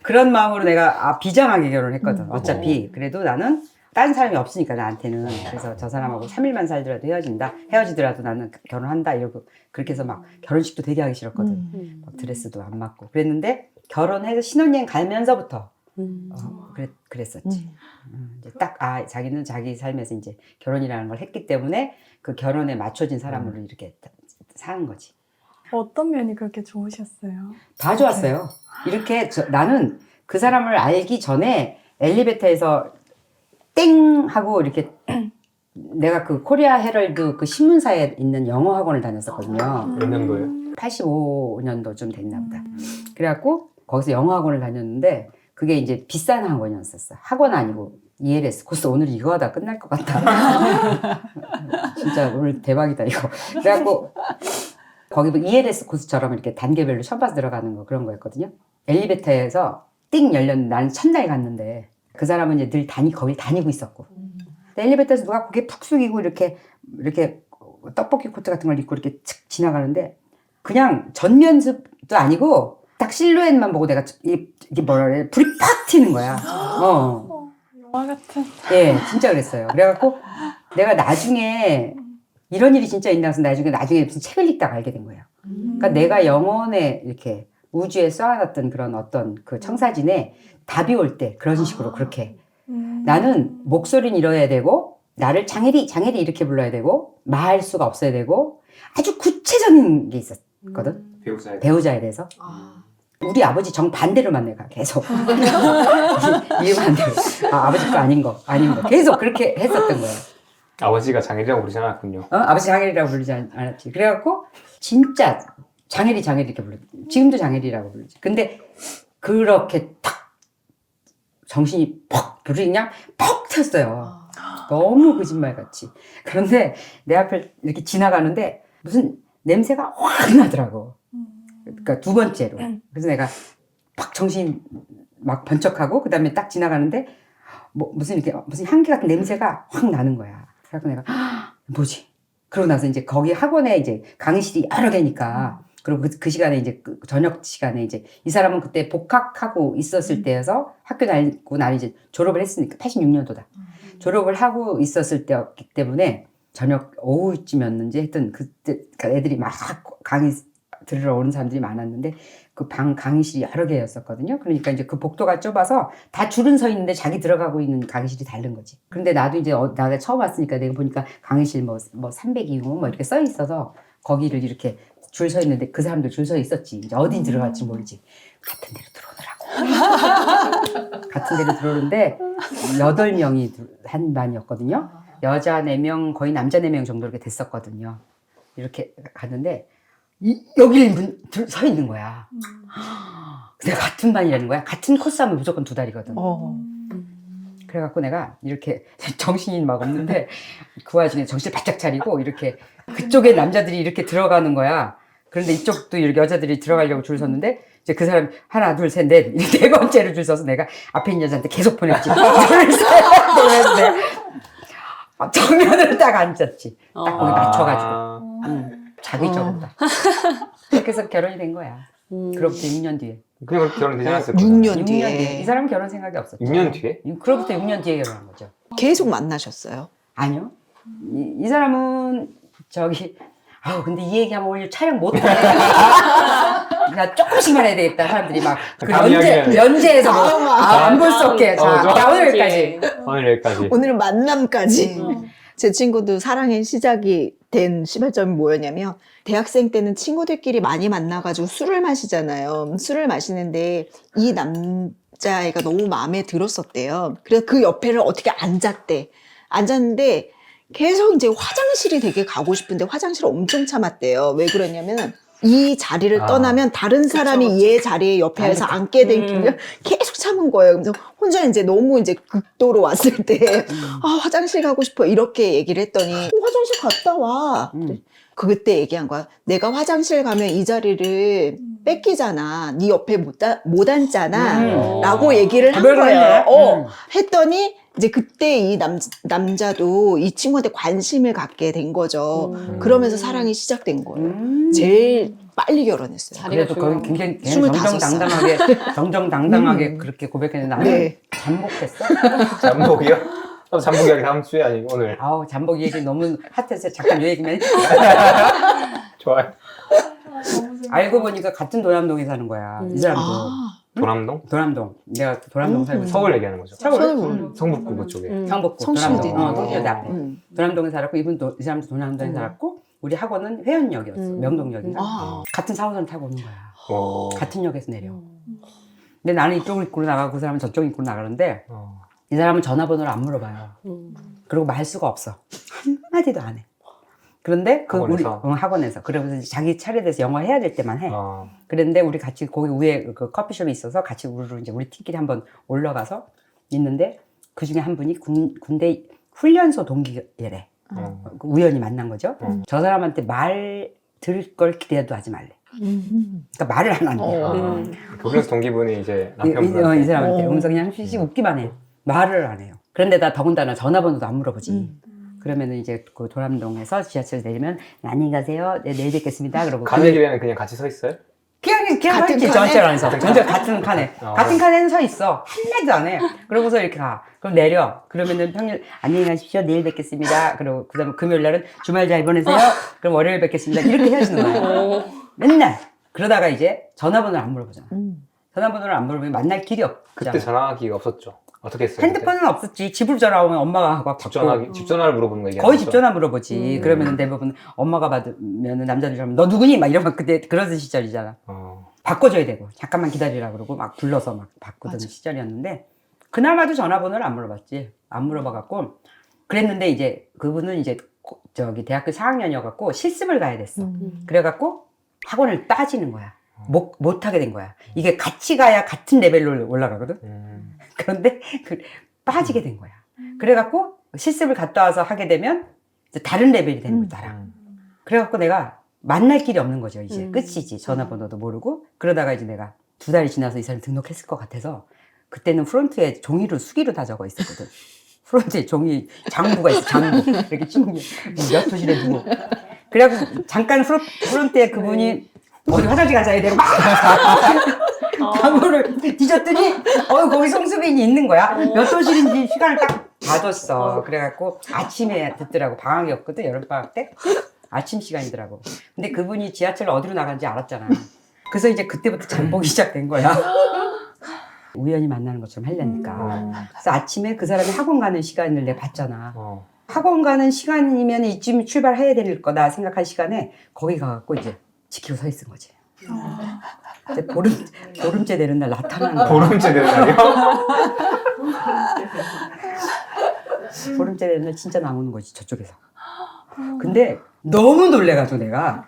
S3: 그런 마음으로 내가 비장하게 결혼했거든. 어차피. 그래도 나는 다른 사람이 없으니까 나한테는. 그래서 저 사람하고 3일만 살더라도 헤어지더라도 나는 결혼한다 이러고 그렇게 해서 막 결혼식도 되게 하기 싫었거든. 막 드레스도 안 맞고 그랬는데 결혼해서 신혼여행 가면서부터 그랬었지. 이제 딱 자기는 자기 삶에서 이제 결혼이라는 걸 했기 때문에 그 결혼에 맞춰진 사람으로 이렇게 사는 거지.
S4: 어떤 면이 그렇게 좋으셨어요?
S3: 다 좋았어요. 이렇게 나는 그 사람을 알기 전에 엘리베이터에서 땡 하고 이렇게 내가 그 코리아 헤럴드 그 신문사에 있는 영어 학원을 다녔었거든요.
S2: 몇 년도예요?
S3: 85년도쯤 됐나 보다. 그래갖고 거기서 영어 학원을 다녔는데 그게 이제 비싼 학원이었었어. 학원 아니고 ELS 코스. 오늘 이거 하다 끝날 것 같다. 진짜 오늘 대박이다 이거. 그래갖고 거기 뭐 ELS 코스처럼 이렇게 단계별로 셔봐서 들어가는 거 그런 거였거든요. 엘리베이터에서 띵 열렸는데 나는 첫날 갔는데 그 사람은 이제 늘 거길 다니고 있었고. 근데 엘리베이터에서 누가 고개 푹 숙이고 이렇게 떡볶이 코트 같은 걸 입고 이렇게 칙 지나가는데 그냥 전면습도 아니고 딱 실루엣만 보고 내가 이게 뭐라 그래 불이 팍 튀는 거야.
S4: 영화 같은.
S3: 예, 진짜 그랬어요. 그래갖고 내가 나중에 이런 일이 진짜 있나 해서 나중에 무슨 책을 읽다가 알게 된 거예요. 그러니까 내가 영혼에 이렇게 우주에 쌓아놨던 그런 어떤 그 청사진에 답이 올 때 그런 식으로 그렇게 나는 목소리는 이뤄야 되고 나를 장혜리 이렇게 불러야 되고 말할 수가 없어야 되고 아주 구체적인 게 있었거든. 배우자에 대해서. 우리 아버지 정반대로만 내가 계속 이해반대로 아버지 거 아닌 거 계속 그렇게 했었던 거예요.
S2: 아버지가 장애리라고 부르지 않았군요.
S3: 아버지 장혜리라고 부르지 않았지. 그래갖고 진짜 장혜리 이렇게 불러. 지금도 장혜리라고 부르지. 근데 그렇게 탁 정신이 퍽 불이 그냥 퍽 튀었어요. 너무 거짓말같이. 그런데 내 앞을 이렇게 지나가는데 무슨 냄새가 확 나더라고. 그러니까 두 번째로. 그래서 내가 팍 정신이 막 번쩍하고 그 다음에 딱 지나가는데 무슨 향기 같은 냄새가 확 나는 거야. 그래서 내가 뭐지? 그러고 나서 이제 거기 학원에 이제 강의실이 여러 개니까 그리고 그 시간에 이제 저녁 시간에 이제 이 사람은 그때 복학하고 있었을 때여서 학교 다니고 나는 이제 졸업을 했으니까 86년도다. 졸업을 하고 있었을 때였기 때문에 저녁 오후쯤이었는지 하여튼 그때 그러니까 애들이 막 강의 들으러 오는 사람들이 많았는데 그 강의실이 여러 개였었거든요. 그러니까 이제 그 복도가 좁아서 다 줄은 서 있는데 자기 들어가고 있는 강의실이 다른 거지. 그런데 나도 이제 나가 처음 왔으니까 내가 보니까 강의실 뭐 302호 뭐 이렇게 써 있어서 거기를 이렇게 줄 서 있는데 그 사람들 줄 서 있었지. 이제 어디 들어갈지 모르지. 같은 데로 들어오더라고. 같은 데로 들어오는데 8명이 한 반이었거든요. 여자 4명, 거의 남자 4명 정도 이렇게 됐었거든요. 이렇게 갔는데 여기 서 있는 거야. 내가 같은 반이라는 거야. 같은 코스 하면 무조건 2달이거든. 그래갖고 내가 이렇게 정신이 막 없는데 그 와중에 정신을 바짝 차리고 이렇게 그쪽에 남자들이 이렇게 들어가는 거야. 그런데 이쪽도 이렇게 여자들이 들어가려고 줄 섰는데 이제 그 사람 하나, 둘, 셋, 넷, 네 번째로 줄 서서 내가 앞에 있는 여자한테 계속 보냈지. 둘, 셋, 넷. 정면으로 딱 앉았지. 딱 거기 맞춰가지고. 자기적으로 딱. 그렇게 해서 결혼이 된 거야. 그로부터 6년 뒤에.
S2: 그냥 그렇게 결혼 되지 않았을 거예요.
S5: 6년 뒤에
S3: 이 사람은 결혼 생각이 없었죠.
S2: 6년 뒤에?
S3: 그로부터 6년 뒤에 결혼한 거죠.
S5: 계속 만나셨어요.
S3: 아니요. 이 사람은 근데 이 얘기하면 오늘 촬영 못해. 나 조금씩만 해야 되겠다. 사람들이 막 그 연재해서 안 볼 수 없게. 자, 오늘 여기까지.
S2: 오늘 여기까지.
S5: 오늘은 만남까지. 제 친구도 사랑의 시작이 된 시발점이 뭐였냐면 대학생 때는 친구들끼리 많이 만나가지고 술을 마시잖아요. 술을 마시는데 이 남자애가 너무 마음에 들었었대요. 그래서 그 옆에를 어떻게 앉았는데 계속 이제 화장실이 되게 가고 싶은데 화장실을 엄청 참았대요. 왜 그러냐면 이 자리를 떠나면 다른 사람이 얘 자리에 옆에서 앉게 되기를 계속 참은 거예요. 그래서 혼자 이제 너무 이제 극도로 왔을 때 화장실 가고 싶어 이렇게 얘기를 했더니 화장실 갔다 와. 그때 얘기한 거야. 내가 화장실 가면 이 자리를 뺏기잖아. 네 옆에 못 앉잖아. 라고 얘기를 한 거예요. 했더니 이제 그때 이 남자도 이 친구한테 관심을 갖게 된 거죠. 그러면서 사랑이 시작된 거예요. 제일 빨리 결혼했어요.
S3: 그래도 거기 굉장히
S5: 25살.
S3: 정정당당하게 그렇게 고백했는데 나는
S5: 네.
S3: 잠복했어.
S2: 잠복이요? 잠복 이야기 다음 주에 아니고 오늘.
S3: 잠복 얘기 너무 핫해서 잠깐 요 얘기만 해.
S2: 좋아요.
S3: 알고 보니까 같은 도남동에 사는 거야. 이 사람도.
S2: 도남동?
S3: 도남동. 내가 도남동 살고 있어.
S2: 서울 얘기하는 거죠.
S3: 서울.
S2: 성북구 그쪽에.
S3: 성북구.
S5: 성심어디.
S3: 도남동. 성심어디 앞에. 도남동에 살았고 이 사람도 도남동에 살았고 우리 학원은 회원역이었어. 명동역이라. 같은 4호선 타고 오는 거야. 같은 역에서 내려. 근데 나는 이쪽을 입고 나가고 그 사람은 저쪽 입고 나가는데 이 사람은 전화번호를 안 물어봐요. 그리고 말 수가 없어. 한마디도 안 해. 그런데
S2: 학원에서?
S3: 우리 학원에서 그러면서 자기 차례 돼서 영어 해야 될 때만 해. 그랬는데 우리 같이 거기 위에 그 커피숍이 있어서 같이 우리 팀끼리 한번 올라가서 있는데 그 중에 한 분이 군대 훈련소 동기래. 우연히 만난 거죠. 저 사람한테 말 들을 걸 기대도 하지 말래. 그러니까 말을 안 한대.
S2: 교실에서 동기분이 이제
S3: 이
S2: 남편분한테
S3: 사람한테 그러면서 그냥 씩 웃기만 해. 말을 안 해요. 그런데다 더군다나 전화번호도 안 물어보지. 그러면은 이제 그 도남동에서 지하철 내리면 안녕히 가세요. 네, 내일 뵙겠습니다. 그러고
S2: 가는 길에는 그냥 같이 서 있어요?
S3: 그냥
S5: 같은
S3: 있지.
S5: 칸에?
S3: 전철 안에서. 전철 같은 칸에.
S2: 어.
S3: 같은 칸에는 서 있어. 한마디도 안 해. 그러고서 이렇게 가. 그럼 내려. 그러면은 평일 안녕히 가십시오. 내일 뵙겠습니다. 그리고 그다음에 금요일 날은 주말 잘 보내세요. 그럼 월요일 뵙겠습니다. 이렇게 헤어지는 거야. 맨날. 그러다가 이제 전화번호를 안 물어보잖아. 전화번호를 안 물어보면 만날 길이 없잖아.
S2: 그때 전화기가 없었죠. 어떻게 했어요?
S3: 핸드폰은 없었지. 집으로 전화 오면 엄마가 하고
S2: 집 전화기, 집 전화를 물어보는 거 얘기하는
S3: 거의
S2: 거죠?
S3: 집 전화 물어보지. 그러면은 대부분 엄마가 받으면은 남자들이 하면 너 누구니? 막 이러면 그때 그러던 시절이잖아. 바꿔줘야 되고 잠깐만 기다리라 그러고 막 불러서 막 바꾸던
S1: 맞아.
S3: 시절이었는데 그나마도 전화번호를 안 물어봤지. 안 물어봐갖고 그랬는데 이제 그분은 이제 저기 대학교 4학년이어갖고 실습을 가야 됐어. 그래갖고 학원을 따지는 거야. 못 하게 된 거야. 이게 같이 가야 같은 레벨로 올라가거든. 그런데 빠지게 된 거야. 그래갖고 실습을 갔다 와서 하게 되면 이제 다른 레벨이 되는 거야, 나랑. 그래갖고 내가 만날 길이 없는 거죠. 이제 끝이지. 전화번호도 모르고. 그러다가 이제 내가 2달이 지나서 이 사람이 등록했을 것 같아서 그때는 프론트에 종이로 수기로 다 적어 있었거든. 프론트에 종이 장부가 있어. 장부. 이렇게 친구 몇 호실에 두고. 그래갖고 잠깐 프론트에 그분이 어디 화장실 가자 해야 되고 막 장부를 뒤졌더니 거기 송수빈이 있는 거야. 몇 호실인지 시간을 딱 봐줬어. 그래갖고 아침에 듣더라고. 방학이었거든. 여름방학 때. 아침 시간이더라고. 근데 그분이 지하철 어디로 나간지 알았잖아. 그래서 이제 그때부터 잠복이 시작된 거야. 우연히 만나는 것처럼 하려니까. 그래서 아침에 그 사람이 학원 가는 시간을 내가 봤잖아. 학원 가는 시간이면 이쯤 출발해야 될 거다 생각한 시간에 거기 가갖고 이제 지키고 서 있은 거지. 근데 보름째 되는 날 나타나는 거야.
S2: 보름째 되는 날이요?
S3: 보름째 되는 날 진짜 나오는 거지, 저쪽에서. 근데 너무 놀래가지고 내가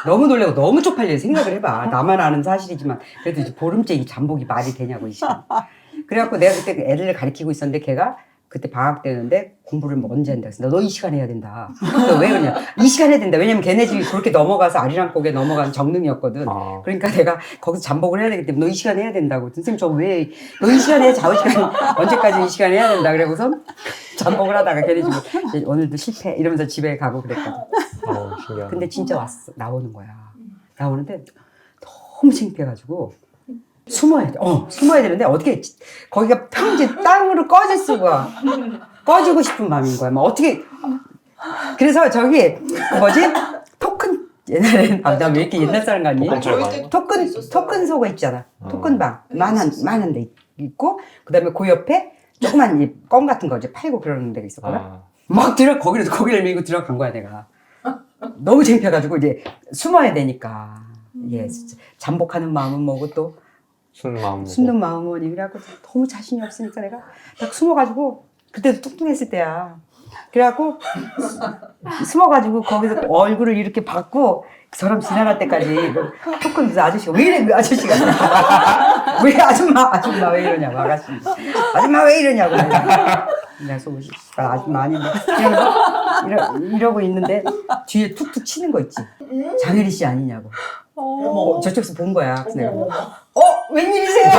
S3: 너무 놀래고 너무 쪽팔려. 생각을 해봐. 나만 아는 사실이지만 그래도 이제 보름째 이 잠복이 말이 되냐고 이 시간. 그래갖고 내가 그때 애들을 가르치고 있었는데 걔가 그때 방학 때였는데 공부를 뭐 언제 한다 그래서 너 이 시간에 해야 된다. 그래서 왜 그러냐. 이 시간에 해야 된다. 왜냐면 걔네 집이 그렇게 넘어가서 아리랑곡에 넘어간 정릉이었거든. 그러니까 내가 거기서 잠복을 해야 되기 때문에 너 이 시간에 해야 된다고. 선생님 저 왜 너 이 시간에 좌우시간 언제까지 이 시간에 해야 된다. 그래고서 잠복을 하다가 걔네 집에 오늘도 실패 이러면서 집에 가고 그랬거든.
S2: 신기하다.
S3: 근데 진짜 왔어. 나오는 거야. 나오는데 너무 창피해가지고 숨어야 돼. 숨어야 되는데 어떻게 거기가 평지 땅으로 꺼질 수가 꺼지고 싶은 마음인 거야. 막 어떻게 그래서 저기 그 뭐지 토큰 옛날에 나 왜 이렇게 옛날 사람 같니? 토큰소가 있잖아. 토큰방 만한 데 있고 그다음에 그 옆에 조그만 이 껌 같은 거 이제 팔고 그러는 데가 있었거든. 막 거기를 밀고 들어간 거야 내가. 너무 창피해가지고 이제 숨어야 되니까. 예, 잠복하는 마음은 뭐고 또 숨는 마음은 뭐니. 그래갖고 너무 자신이 없으니까 내가 딱 숨어가지고 그때도 뚱뚱했을 때야. 그래갖고 숨어가지고 거기서 얼굴을 이렇게 받고 그 사람 지나갈 때까지 토큰 그 아저씨가 왜 이래 그 아저씨가 왜 아줌마 왜 이러냐고 아줌마 왜 이러냐고 내가 속으시 아줌마 아닌데 이러고 있는데 뒤에 툭툭 치는 거 있지. 장혜리 씨 아니냐고. 저쪽에서 본 거야. 그래서 내가 웬일이세요?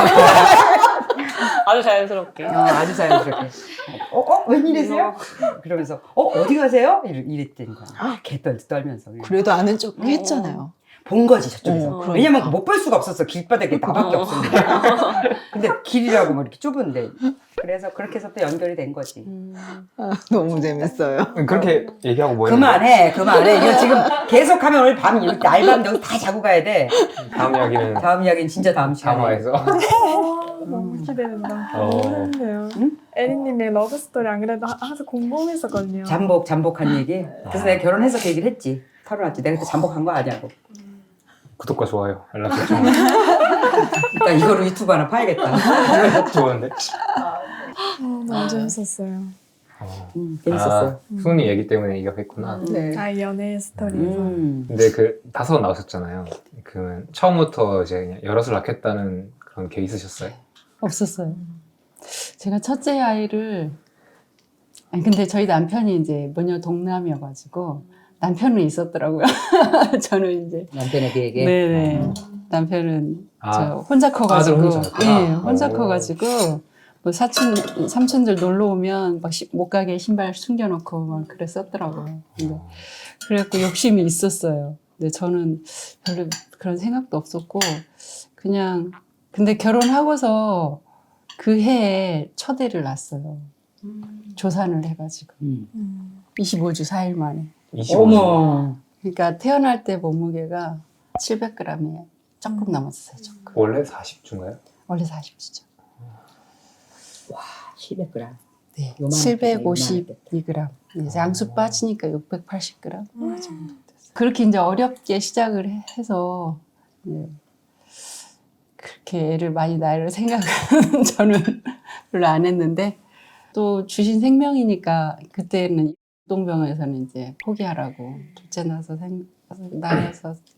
S6: 아주 자연스럽게.
S3: 아주 자연스럽게. 웬일이세요? 그러면서 어디 가세요? 이랬던 거야. 떨면서.
S5: 그래도 아는 척 했잖아요.
S3: 본 거지 저쪽에서.
S5: 그러니까.
S3: 왜냐면 못 볼 수가 없었어. 길바닥에 나밖에 없었는데. 근데 길이라고 뭐 이렇게 좁은데. 그래서 그렇게 해서 또 연결이 된 거지.
S5: 너무 재밌어요.
S2: 그렇게 얘기하고 뭐
S3: 그만해. 이거 지금 계속하면 오늘 밤 이렇게 알밤 여기 다 자고 가야 돼.
S2: 다음 이야기는
S3: 진짜 다음 시간에.
S2: 다음화에서.
S4: 너무 기대된다. 모르는데요. 에리님의 러브스토리 안 그래도 항상 궁금했었거든요.
S3: 잠복한 얘기. 그래서 내가 결혼해서 그 얘기를 했지. 털어놨지. 내가 그때 잠복한 거 아니냐고.
S2: 구독과 좋아요 연락 주세요.
S3: 일단 이거로 유튜브 하나 파야겠다.
S2: 좋은데?
S4: 너무 재밌었어요.
S3: 재밌었어요.
S2: 수은이 얘기 때문에 이격했구나.
S3: 네.
S4: 연애의 스토리에서.
S2: 근데 그 다섯 나오셨잖아요. 그 처음부터 이제 그냥 여럿을 낳겠다는 그런 게 있으셨어요?
S1: 없었어요. 제가 첫째 아이를 근데 저희 남편이 이제 뭐냐 동남이어가지고 남편은 있었더라고요. 저는 이제
S3: 남편에 비하게.
S1: 네네 남편은
S2: 아,
S1: 저 혼자 커가지고
S2: 아들 혼자였구나.
S1: 예 혼자
S2: 오.
S1: 커가지고 뭐 삼촌들 놀러 오면 막 못 가게 신발 숨겨놓고 막 그랬었더라고요. 근데 그래갖고 욕심이 있었어요. 근데 저는 별로 그런 생각도 없었고 그냥 근데 결혼하고서 그 해에 첫 애를 낳았어요. 조산을 해가지고 25주 4일 만에.
S2: 25주.
S3: 어머.
S1: 그러니까 태어날 때 몸무게가 700g에 조금 넘었어요. 조금.
S2: 원래 40주인가요?
S1: 원래 40주죠.
S3: 700g.
S1: 네,
S3: 요만하겠다,
S1: 752g. 양수 빠지니까 680g 정도 됐어요. 그렇게 이제 어렵게 시작을 해서 네, 그렇게 애를 많이 낳을 생각은 저는 별로 안 했는데 또 주신 생명이니까 그때는 동병원에서는 이제 포기하라고 둘째 낳아서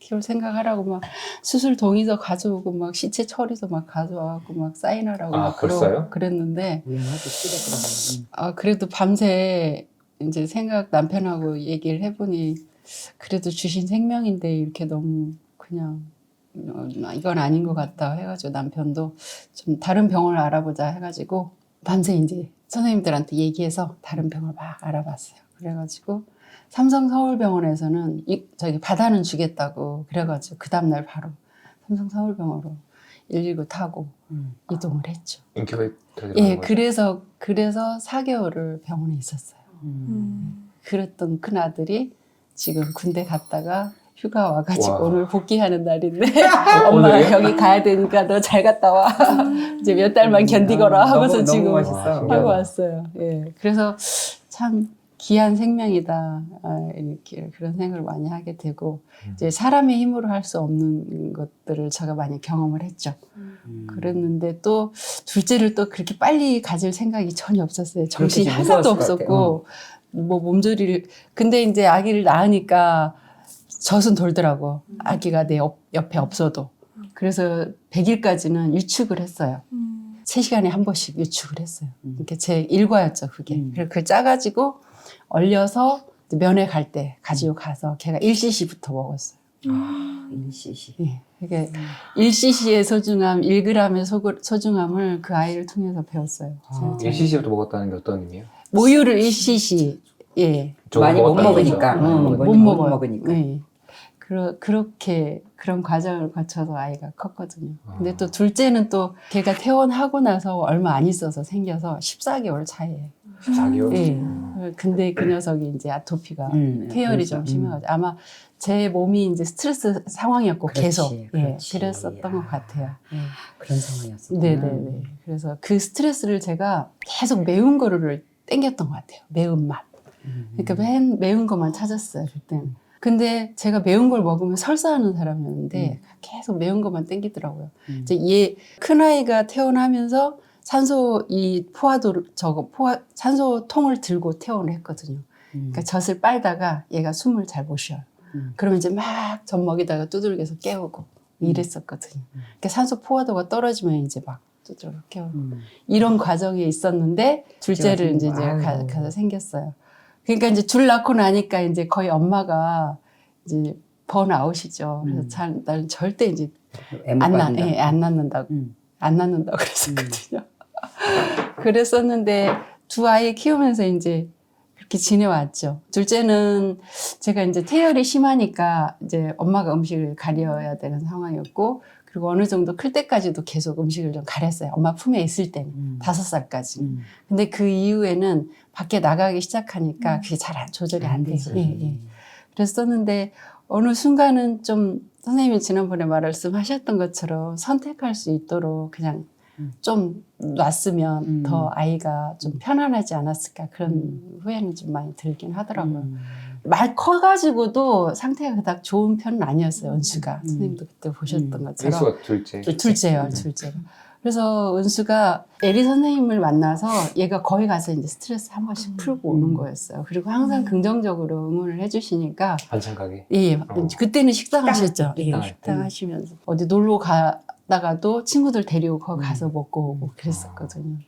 S1: 키울 생각하라고 막 수술 동의서 가져오고 막 시체 처리서 막 가져와갖고 막 사인하라고
S2: 아,
S1: 막
S2: 벌써요?
S1: 그랬는데
S3: 우연하게 700g.
S1: 그래도 밤새 이제 남편하고 얘기를 해보니 그래도 주신 생명인데 이렇게 너무 그냥 이건 아닌 것 같다 해가지고 남편도 좀 다른 병원을 알아보자 해가지고 밤새 이제 선생님들한테 얘기해서 다른 병을 막 알아봤어요. 그래가지고 삼성 서울병원에서는 저기 받아는 주겠다고 그래가지고 그 다음날 바로 삼성 서울병원으로 119 타고 이동을 했죠.
S2: 인큐베이터에
S1: 예,
S2: 들어간 거죠?
S1: 그래서 4개월을 병원에 있었어요. 그랬던 큰 아들이 지금 군대 갔다가 휴가 와가지고
S2: 와.
S1: 오늘 복귀하는 날인데 엄마
S2: 오늘이요?
S1: 여기 가야 되니까 너 잘 갔다 와. 이제 몇 달만 견디거라 하고서
S3: 너무
S1: 지금
S3: 멋있어.
S2: 와,
S1: 하고
S2: 신기하다.
S1: 왔어요. 예, 그래서 참 귀한 생명이다 이렇게 그런 생각을 많이 하게 되고 이제 사람의 힘으로 할 수 없는 것들을 제가 많이 경험을 했죠. 그랬는데 또 둘째를 또 그렇게 빨리 가질 생각이 전혀 없었어요. 정신이
S3: 그렇겠지,
S1: 하나도
S3: 무서웠을 것 같아요.
S1: 없었고 뭐 몸조리를 근데 이제 아기를 낳으니까 젖은 돌더라고. 아기가 내 옆에 없어도. 그래서 100일까지는 유축을 했어요. 3시간에 한 번씩 유축을 했어요. 그러니까 제 일과였죠, 그게. 그래서 그걸 짜가지고 얼려서 면회 갈 때 가지고 가서 걔가 1cc부터 먹었어요.
S3: 1cc.
S1: 예. 그게 1cc의 소중함, 1g의 소중함을 그 아이를 통해서 배웠어요.
S3: 아,
S2: 1cc부터 먹었다는 게 어떤 의미예요?
S1: 모유를 1cc. 예.
S2: 저거
S3: 많이 못
S2: 먹었다는
S3: 먹으니까.
S2: 거죠?
S3: 응,
S1: 못
S3: 못
S1: 먹어요.
S3: 먹으니까.
S1: 네. 그렇게 그런 과정을 거쳐서 아이가 컸거든요. 근데 또 둘째는 또 걔가 퇴원하고 나서 얼마 안 있어서 생겨서 14개월 차이에요.
S2: 14개월?
S1: 예. 근데 그 녀석이 이제 아토피가 태열이 좀
S3: 그래서,
S1: 심해가지고 아마 제 몸이 이제 스트레스 상황이었고
S3: 그렇지,
S1: 계속
S3: 그렇지.
S1: 그랬었던 것 같아요. 예.
S3: 그런 상황이었어.
S1: 네네네. 그래서 그 스트레스를 제가 계속 매운 거를 땡겼던 것 같아요. 매운맛. 그러니까 맨 매운 것만 찾았어요, 그때는. 근데 제가 매운 걸 먹으면 설사하는 사람이었는데 계속 매운 것만 땡기더라고요. 이제 얘 큰아이가 태어나면서 산소 산소통을 들고 퇴원을 했거든요. 그러니까 젖을 빨다가 얘가 숨을 잘 못 쉬어요. 그러면 이제 막 젖 먹이다가 두들겨서 깨우고 이랬었거든요. 그러니까 산소 포화도가 떨어지면 이제 막 두들겨 깨우고 이런 과정이 있었는데 둘째를 이제 가서 생겼어요. 그러니까 이제 둘 낳고 나니까 이제 거의 엄마가 이제 번아웃이죠. 그래서 나는 절대 이제 안 낳는다고 안 낳는다고 그랬었거든요. 그랬었는데 두 아이 키우면서 이제 그렇게 지내왔죠. 둘째는 제가 이제 태열이 심하니까 이제 엄마가 음식을 가려야 되는 상황이었고 그리고 어느 정도 클 때까지도 계속 음식을 좀 가렸어요. 엄마 품에 있을 때는 5살까지. 근데 그 이후에는 밖에 나가기 시작하니까 그게 잘 조절이 안 되죠. 예. 그랬었는데 어느 순간은 좀 선생님이 지난번에 말씀하셨던 것처럼 선택할 수 있도록 그냥 좀 놨으면 더 아이가 좀 편안하지 않았을까 그런 후회는 좀 많이 들긴 하더라고요. 말 커가지고도 상태가 그닥 좋은 편은 아니었어요, 은수가. 선생님도 그때 보셨던 것처럼.
S2: 은수가 둘째.
S1: 둘째요, 둘째가. 그래서 은수가 에리 선생님을 만나서 얘가 거기 가서 이제 스트레스 한 번씩 풀고 오는 거였어요. 그리고 항상 긍정적으로 응원을 해주시니까.
S2: 반찬 가게.
S1: 예, 그때는 식당하셨죠. 예,
S2: 식당 할 때.
S1: 식당 하시면서. 어디 놀러 가다가도 친구들 데리고 거기 가서 먹고 오고 그랬었거든요.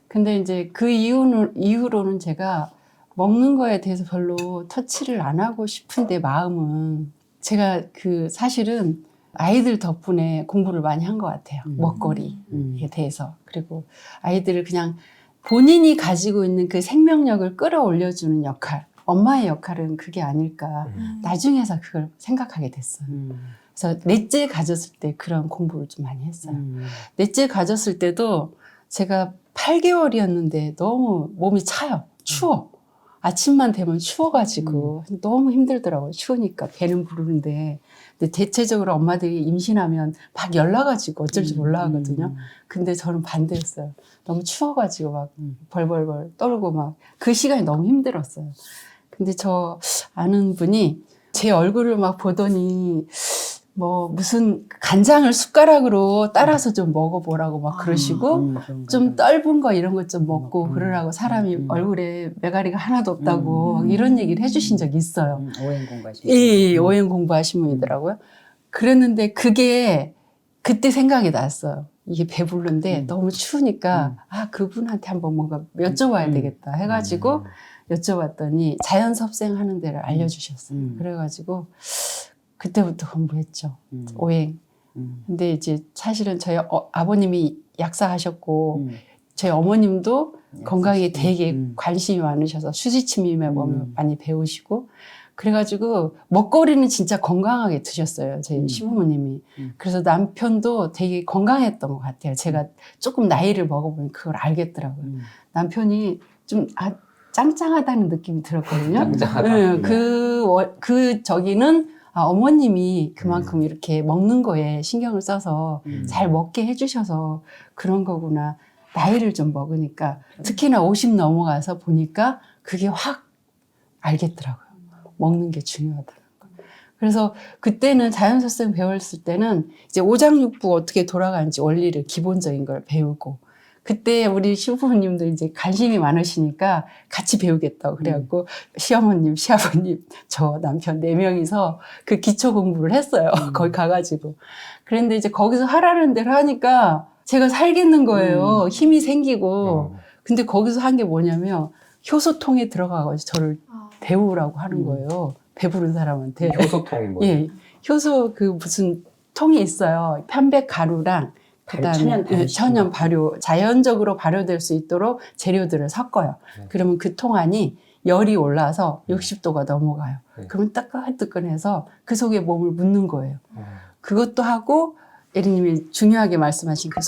S1: 근데 이제 그 이후로는 제가 먹는 거에 대해서 별로 터치를 안 하고 싶은데 마음은 제가 사실은 아이들 덕분에 공부를 많이 한 것 같아요. 먹거리에 대해서. 그리고 아이들을 그냥 본인이 가지고 있는 그 생명력을 끌어올려주는 역할, 엄마의 역할은 그게 아닐까. 나중에서 그걸 생각하게 됐어요. 그래서 넷째 가졌을 때 그런 공부를 좀 많이 했어요. 넷째 가졌을 때도 제가 8개월이었는데 너무 몸이 차요. 추워. 아침만 되면 추워가지고 너무 힘들더라고요. 추우니까 배는 부르는데. 근데 대체적으로 엄마들이 임신하면 막 열나가지고 어쩔 줄 몰라 하거든요. 근데 저는 반대였어요. 너무 추워가지고 막 벌벌벌 떨고 막 그 시간이 너무 힘들었어요. 근데 저 아는 분이 제 얼굴을 막 보더니 뭐 무슨 간장을 숟가락으로 따라서 좀 먹어보라고 막 그러시고 좀 떫은 거 이런 것 좀 먹고 그러라고 사람이 얼굴에 메가리가 하나도 없다고 막 이런 얘기를 해주신 적이 있어요.
S3: 오행 공부하시는
S1: 예, 오행 공부하신 분이더라고요. 그랬는데 그게 그때 생각이 났어요. 이게 배부른데 너무 추우니까 아 그분한테 한번 뭔가 여쭤봐야 되겠다 해가지고 여쭤봤더니 자연섭생 하는 데를 알려주셨어요. 그래가지고 그때부터 공부했죠. 오행. 근데 이제 사실은 저희 아버님이 약사하셨고 저희 어머님도 건강에 되게 관심이 많으셔서 수지침입에 많이 배우시고 그래가지고 먹거리는 진짜 건강하게 드셨어요. 저희 시부모님이. 그래서 남편도 되게 건강했던 것 같아요. 제가 조금 나이를 먹어보니 그걸 알겠더라고요. 남편이 좀 짱짱하다는 느낌이 들었거든요.
S2: 짱짱하다.
S1: 네, 저기는 어머님이 그만큼 이렇게 먹는 거에 신경을 써서 잘 먹게 해주셔서 그런 거구나. 나이를 좀 먹으니까 특히나 50 넘어가서 보니까 그게 확 알겠더라고요. 먹는 게 중요하다는 거. 그래서 그때는 자연섭생 배웠을 때는 이제 오장육부 어떻게 돌아가는지 원리를 기본적인 걸 배우고 그때 우리 시부모님도 이제 관심이 많으시니까 같이 배우겠다고 그래갖고 시어머님, 시아버님, 저 남편 4명이서 그 기초 공부를 했어요. 거기 가가지고. 그런데 이제 거기서 하라는 대로 하니까 제가 살겠는 거예요. 힘이 생기고. 근데 거기서 한 게 뭐냐면 효소통에 들어가가지고 저를 배우라고 하는 거예요. 배부른 사람한테.
S2: 효소통이 뭐예요?
S1: 예. 효소 무슨 통이 있어요. 편백 가루랑 그다음에 천연 발효, 자연적으로 발효될 수 있도록 재료들을 섞어요. 그러면 그 통 안이 열이 올라서 60도가 넘어가요. 그러면 따끈따끈해서 그 속에 몸을 묻는 거예요. 그것도 하고 예리님이 중요하게 말씀하신 그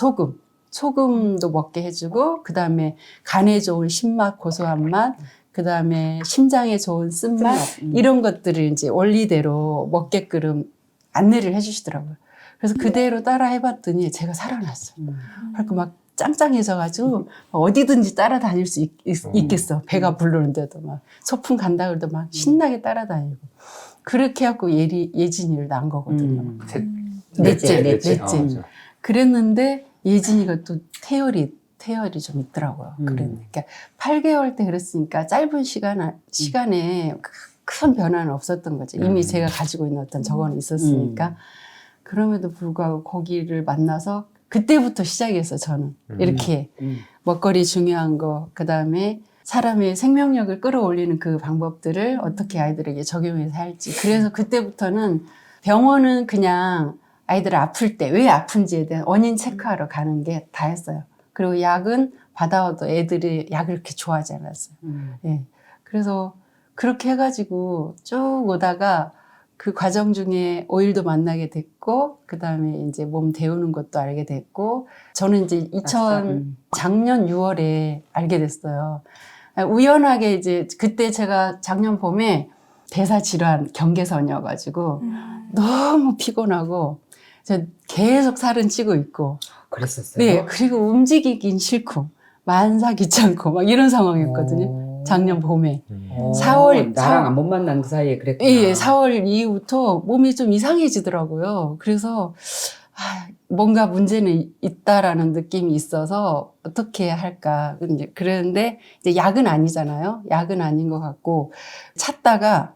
S1: 소금도 먹게 해주고 그다음에 간에 좋은 신맛, 고소한 맛, 그다음에 심장에 좋은 쓴맛 이런 것들을 이제 원리대로 먹게끔 안내를 해주시더라고요. 그래서 그대로 따라 해봤더니 제가 살아났어요. 그러니까 막 짱짱해져가지고 어디든지 따라다닐 수 있겠어. 배가 부르는데도 막 소풍 간다 그래도 막 신나게 따라다니고 그렇게 해갖고 예진이를 낳은 거거든요. 넷째. 그랬는데 예진이가 또 태열이 좀 있더라고요. 그러니까 8개월 때 그랬으니까 짧은 시간에 큰 변화는 없었던 거죠. 이미 제가 가지고 있는 어떤 저거는 있었으니까. 그럼에도 불구하고 거기를 만나서 그때부터 시작했어요. 저는 이렇게 먹거리 중요한 거, 그 다음에 사람의 생명력을 끌어올리는 그 방법들을 어떻게 아이들에게 적용해서 할지. 그래서 그때부터는 병원은 그냥 아이들 아플 때 왜 아픈지에 대한 원인 체크하러 가는 게 다였어요. 그리고 약은 받아와도 애들이 약을 그렇게 좋아하지 않았어요. 예. 그래서 그렇게 해가지고 쭉 오다가 그 과정 중에 오일도 만나게 됐고, 그 다음에 이제 몸 데우는 것도 알게 됐고, 저는 이제 작년 6월에 알게 됐어요. 우연하게 이제 그때 제가 작년 봄에 대사 질환 경계선이어가지고 너무 피곤하고, 계속 살은 찌고 있고.
S3: 그랬었어요?
S1: 네, 그리고 움직이긴 싫고, 만사 귀찮고, 막 이런 상황이었거든요. 작년 봄에. 4월.
S3: 나랑 못 만난 그 사이에 그랬구나.
S1: 예, 4월 이후부터 몸이 좀 이상해지더라고요. 그래서, 뭔가 문제는 있다라는 느낌이 있어서 어떻게 할까. 그랬는데, 이제 약은 아니잖아요. 약은 아닌 것 같고, 찾다가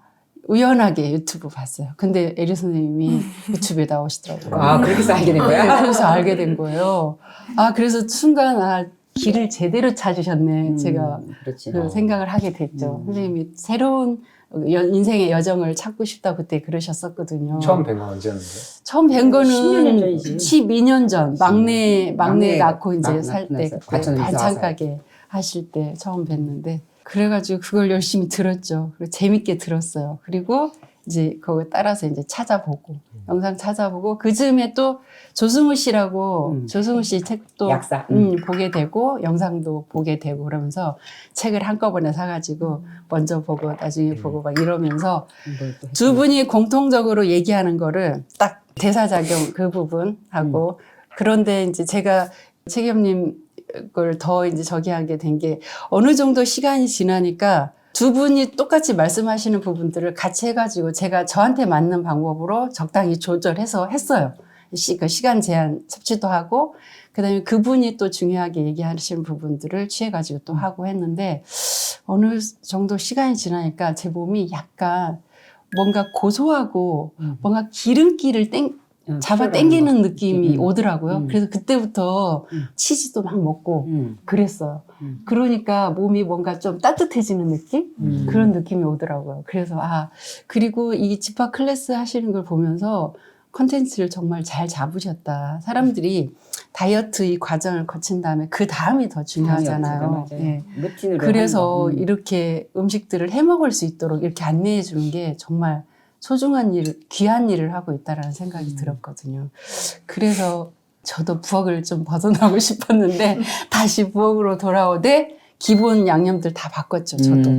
S1: 우연하게 유튜브 봤어요. 근데 에리 선생님이 유튜브에 나오시더라고요.
S3: 그렇게 해서 알게 된
S1: 네,
S3: 거야?
S1: 그래서 알게 된 거예요. 그래서 순간, 길을 제대로 찾으셨네. 제가
S3: 그렇지.
S1: 그 생각을 하게 됐죠.
S3: 음.
S1: 선생님이 새로운 인생의 여정을 찾고 싶다 그때 그러셨었거든요.
S2: 처음 뵌 건 언제였는데?
S1: 처음 뵌 거는
S3: 12년 전이지.
S1: 12년 전 막내
S3: 막내
S1: 낳고 이제
S3: 낳고
S1: 살 때
S3: 나서
S1: 그때
S3: 과천으로 이사
S1: 반찬
S3: 와서.
S1: 가게 하실 때 처음 뵀는데 그래가지고 그걸 열심히 들었죠. 그리고 재밌게 들었어요. 그리고 이제 그거 따라서 이제 찾아보고 영상 찾아보고 그 즈음에 또 조승우 씨라고 조승우 씨 책도
S3: 약사.
S1: 보게 되고 영상도 보게 되고 그러면서 책을 한꺼번에 사가지고 먼저 보고 나중에 보고 막 이러면서
S3: 뭘또
S1: 두 분이 공통적으로 얘기하는 거를 딱 대사작용 그 부분하고 그런데 이제 제가 책임님 걸 더 이제 저기 하게 된 게 어느 정도 시간이 지나니까 두 분이 똑같이 말씀하시는 부분들을 같이 해가지고 제가 저한테 맞는 방법으로 적당히 조절해서 했어요. 그 시간 제한 섭취도 하고 그다음에 그분이 또 중요하게 얘기하시는 부분들을 취해가지고 또 하고 했는데 어느 정도 시간이 지나니까 제 몸이 약간 뭔가 고소하고 뭔가 기름기를 잡아 당기는 느낌이 오더라고요. 그래서 그때부터 치즈도 막 먹고 그랬어요. 그러니까 몸이 뭔가 좀 따뜻해지는 느낌? 그런 느낌이 오더라고요. 그래서 그리고 이 집합 클래스 하시는 걸 보면서 컨텐츠를 정말 잘 잡으셨다. 사람들이 다이어트 이 과정을 거친 다음에 그 다음이 더 중요하잖아요. 예.
S3: 루틴으로
S1: 그래서
S3: 하는 거.
S1: 이렇게 음식들을 해 먹을 수 있도록 이렇게 안내해 주는 게 정말 소중한 일, 귀한 일을 하고 있다라는 생각이 들었거든요. 그래서 저도 부엌을 좀 벗어나고 싶었는데 다시 부엌으로 돌아오되 기본 양념들 다 바꿨죠. 저도.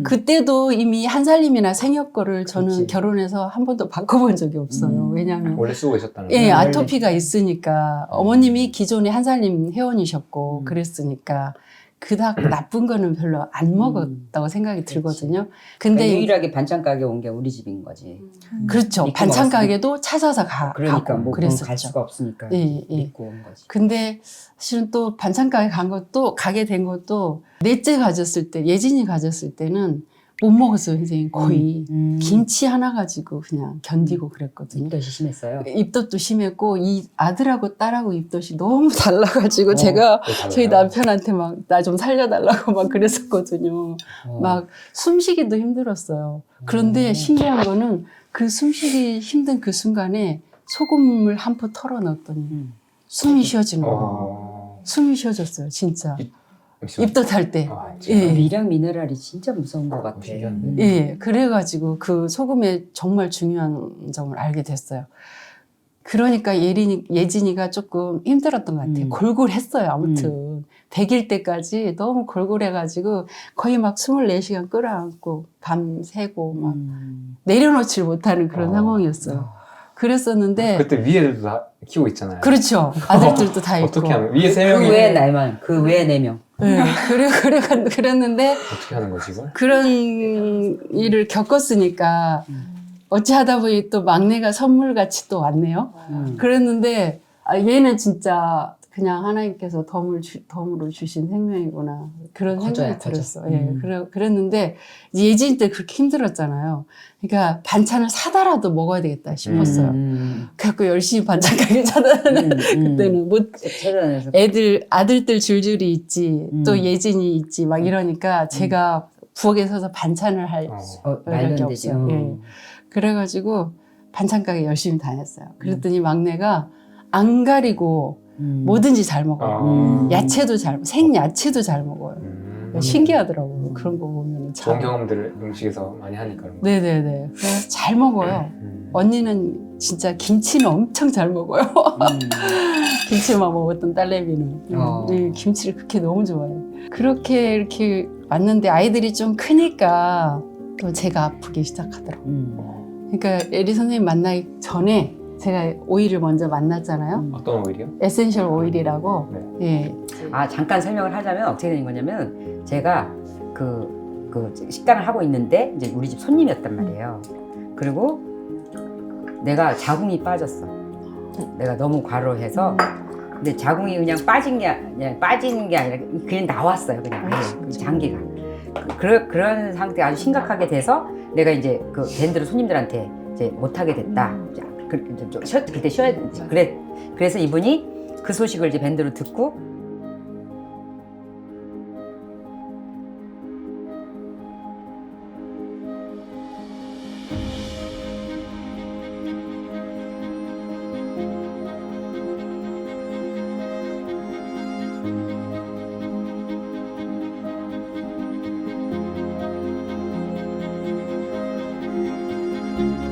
S1: 그때도 이미 한살림이나 생협 거를 저는
S3: 그렇지.
S1: 결혼해서 한 번도 바꿔본 적이 없어요. 왜냐하면
S2: 원래 쓰고 계셨다는
S1: 예,
S2: 거예요?
S1: 아토피가 있으니까 어머님이 기존에 한살림 회원이셨고 그랬으니까 그닥 나쁜 거는 별로 안 먹었다고 생각이 들거든요. 근데
S3: 그러니까 유일하게 반찬 가게 온 게 우리 집인 거지.
S1: 그렇죠.
S3: 믿고
S1: 반찬
S3: 먹었으니까.
S1: 가게도 찾아서
S3: 그러니까
S1: 가고
S3: 뭐
S1: 그랬었죠.
S3: 갈 수가 없으니까
S1: 예, 예.
S3: 믿고 온 거지.
S1: 근데 사실은 또 반찬 가게 가게 된 것도 넷째 가졌을 때 예진이 가졌을 때는 못 먹었어요. 선생님 거의 김치 하나 가지고 그냥 견디고 그랬거든요.
S3: 입덧이 심했어요.
S1: 입덧도 심했고 이 아들하고 딸하고 입덧이 너무 달라가지고 제가
S2: 또 달라요?
S1: 저희 남편한테 막 나 좀 살려달라고 막 그랬었거든요. 막 숨쉬기도 힘들었어요. 그런데 신기한 거는 그 숨쉬기 힘든 그 순간에 소금을 한 포 털어 넣었더니 숨이 쉬어지는 거예요. 숨이 쉬어졌어요, 진짜. 입덧할 때. 예.
S3: 미량 미네랄이 진짜 무서운 것 같아.
S2: 신기한데?
S1: 예, 그래가지고 그 소금의 정말 중요한 점을 알게 됐어요. 그러니까 예진이가 조금 힘들었던 것 같아요. 골골했어요, 아무튼. 100일 때까지 너무 골골해가지고 거의 막 24시간 끌어안고 밤새고 막 내려놓질 못하는 그런 상황이었어요. 그랬었는데.
S2: 그때 위에들도 다 키우고 있잖아요.
S1: 그렇죠. 아들들도 다 있고.
S2: 어떻게 하면 위에 세
S3: 그
S2: 명이
S3: 외에 나만 그 외에 4명.
S1: 네, 그랬는데
S2: 어떻게 하는 거지 이걸?
S1: 그런 일을 겪었으니까 어찌하다 보니 또 막내가 선물같이 또 왔네요. 그랬는데 얘는 진짜 그냥 하나님께서 덤으로 주신 생명이구나 그런
S3: 거저야,
S1: 생각이 들었어. 예, 그랬는데 이제 예진이 때 그렇게 힘들었잖아요. 그러니까 반찬을 사다라도 먹어야 되겠다 싶었어요. 그래갖고 열심히 반찬 가게 찾아다녔는데 그때는 못
S3: 찾아다녀서
S1: 아들들 줄줄이 있지 또 예진이 있지 막 이러니까 제가 부엌에 서서 반찬을 할
S3: 말도
S1: 여력이
S3: 안 되지.
S1: 없어요. 예. 그래가지고 반찬 가게 열심히 다녔어요. 그랬더니 막내가 안 가리고 뭐든지 잘 먹어요. 야채도 생야채도 잘 먹어요. 신기하더라고요. 그런 거 보면
S2: 좋은 경험들을 음식에서 많이 하니까 그런 거.
S1: 네네네. 그래서 잘 먹어요. 언니는 진짜 김치는 엄청 잘 먹어요. 김치만 먹었던 딸내미는 네, 김치를 그렇게 너무 좋아해요. 그렇게 이렇게 왔는데 아이들이 좀 크니까 또 제가 아프기 시작하더라고요. 그러니까 에리 선생님 만나기 전에 제가 오일을 먼저 만났잖아요.
S2: 어떤 오일이요?
S1: 에센셜 오일이라고. 예.
S3: 잠깐 설명을 하자면 어떻게 된 거냐면 제가 그 식당을 하고 있는데 이제 우리 집 손님이었단 말이에요. 그리고 내가 자궁이 빠졌어. 내가 너무 과로해서 근데 자궁이 그냥 빠지는 게 아니라 그냥 나왔어요. 그냥 그 장기가. 그런 상태 아주 심각하게 돼서 내가 이제 그 밴드로 손님들한테 이제 못하게 됐다. 그때 쉬어야 그래서 이분이 그 소식을 이제 밴드로 듣고 네.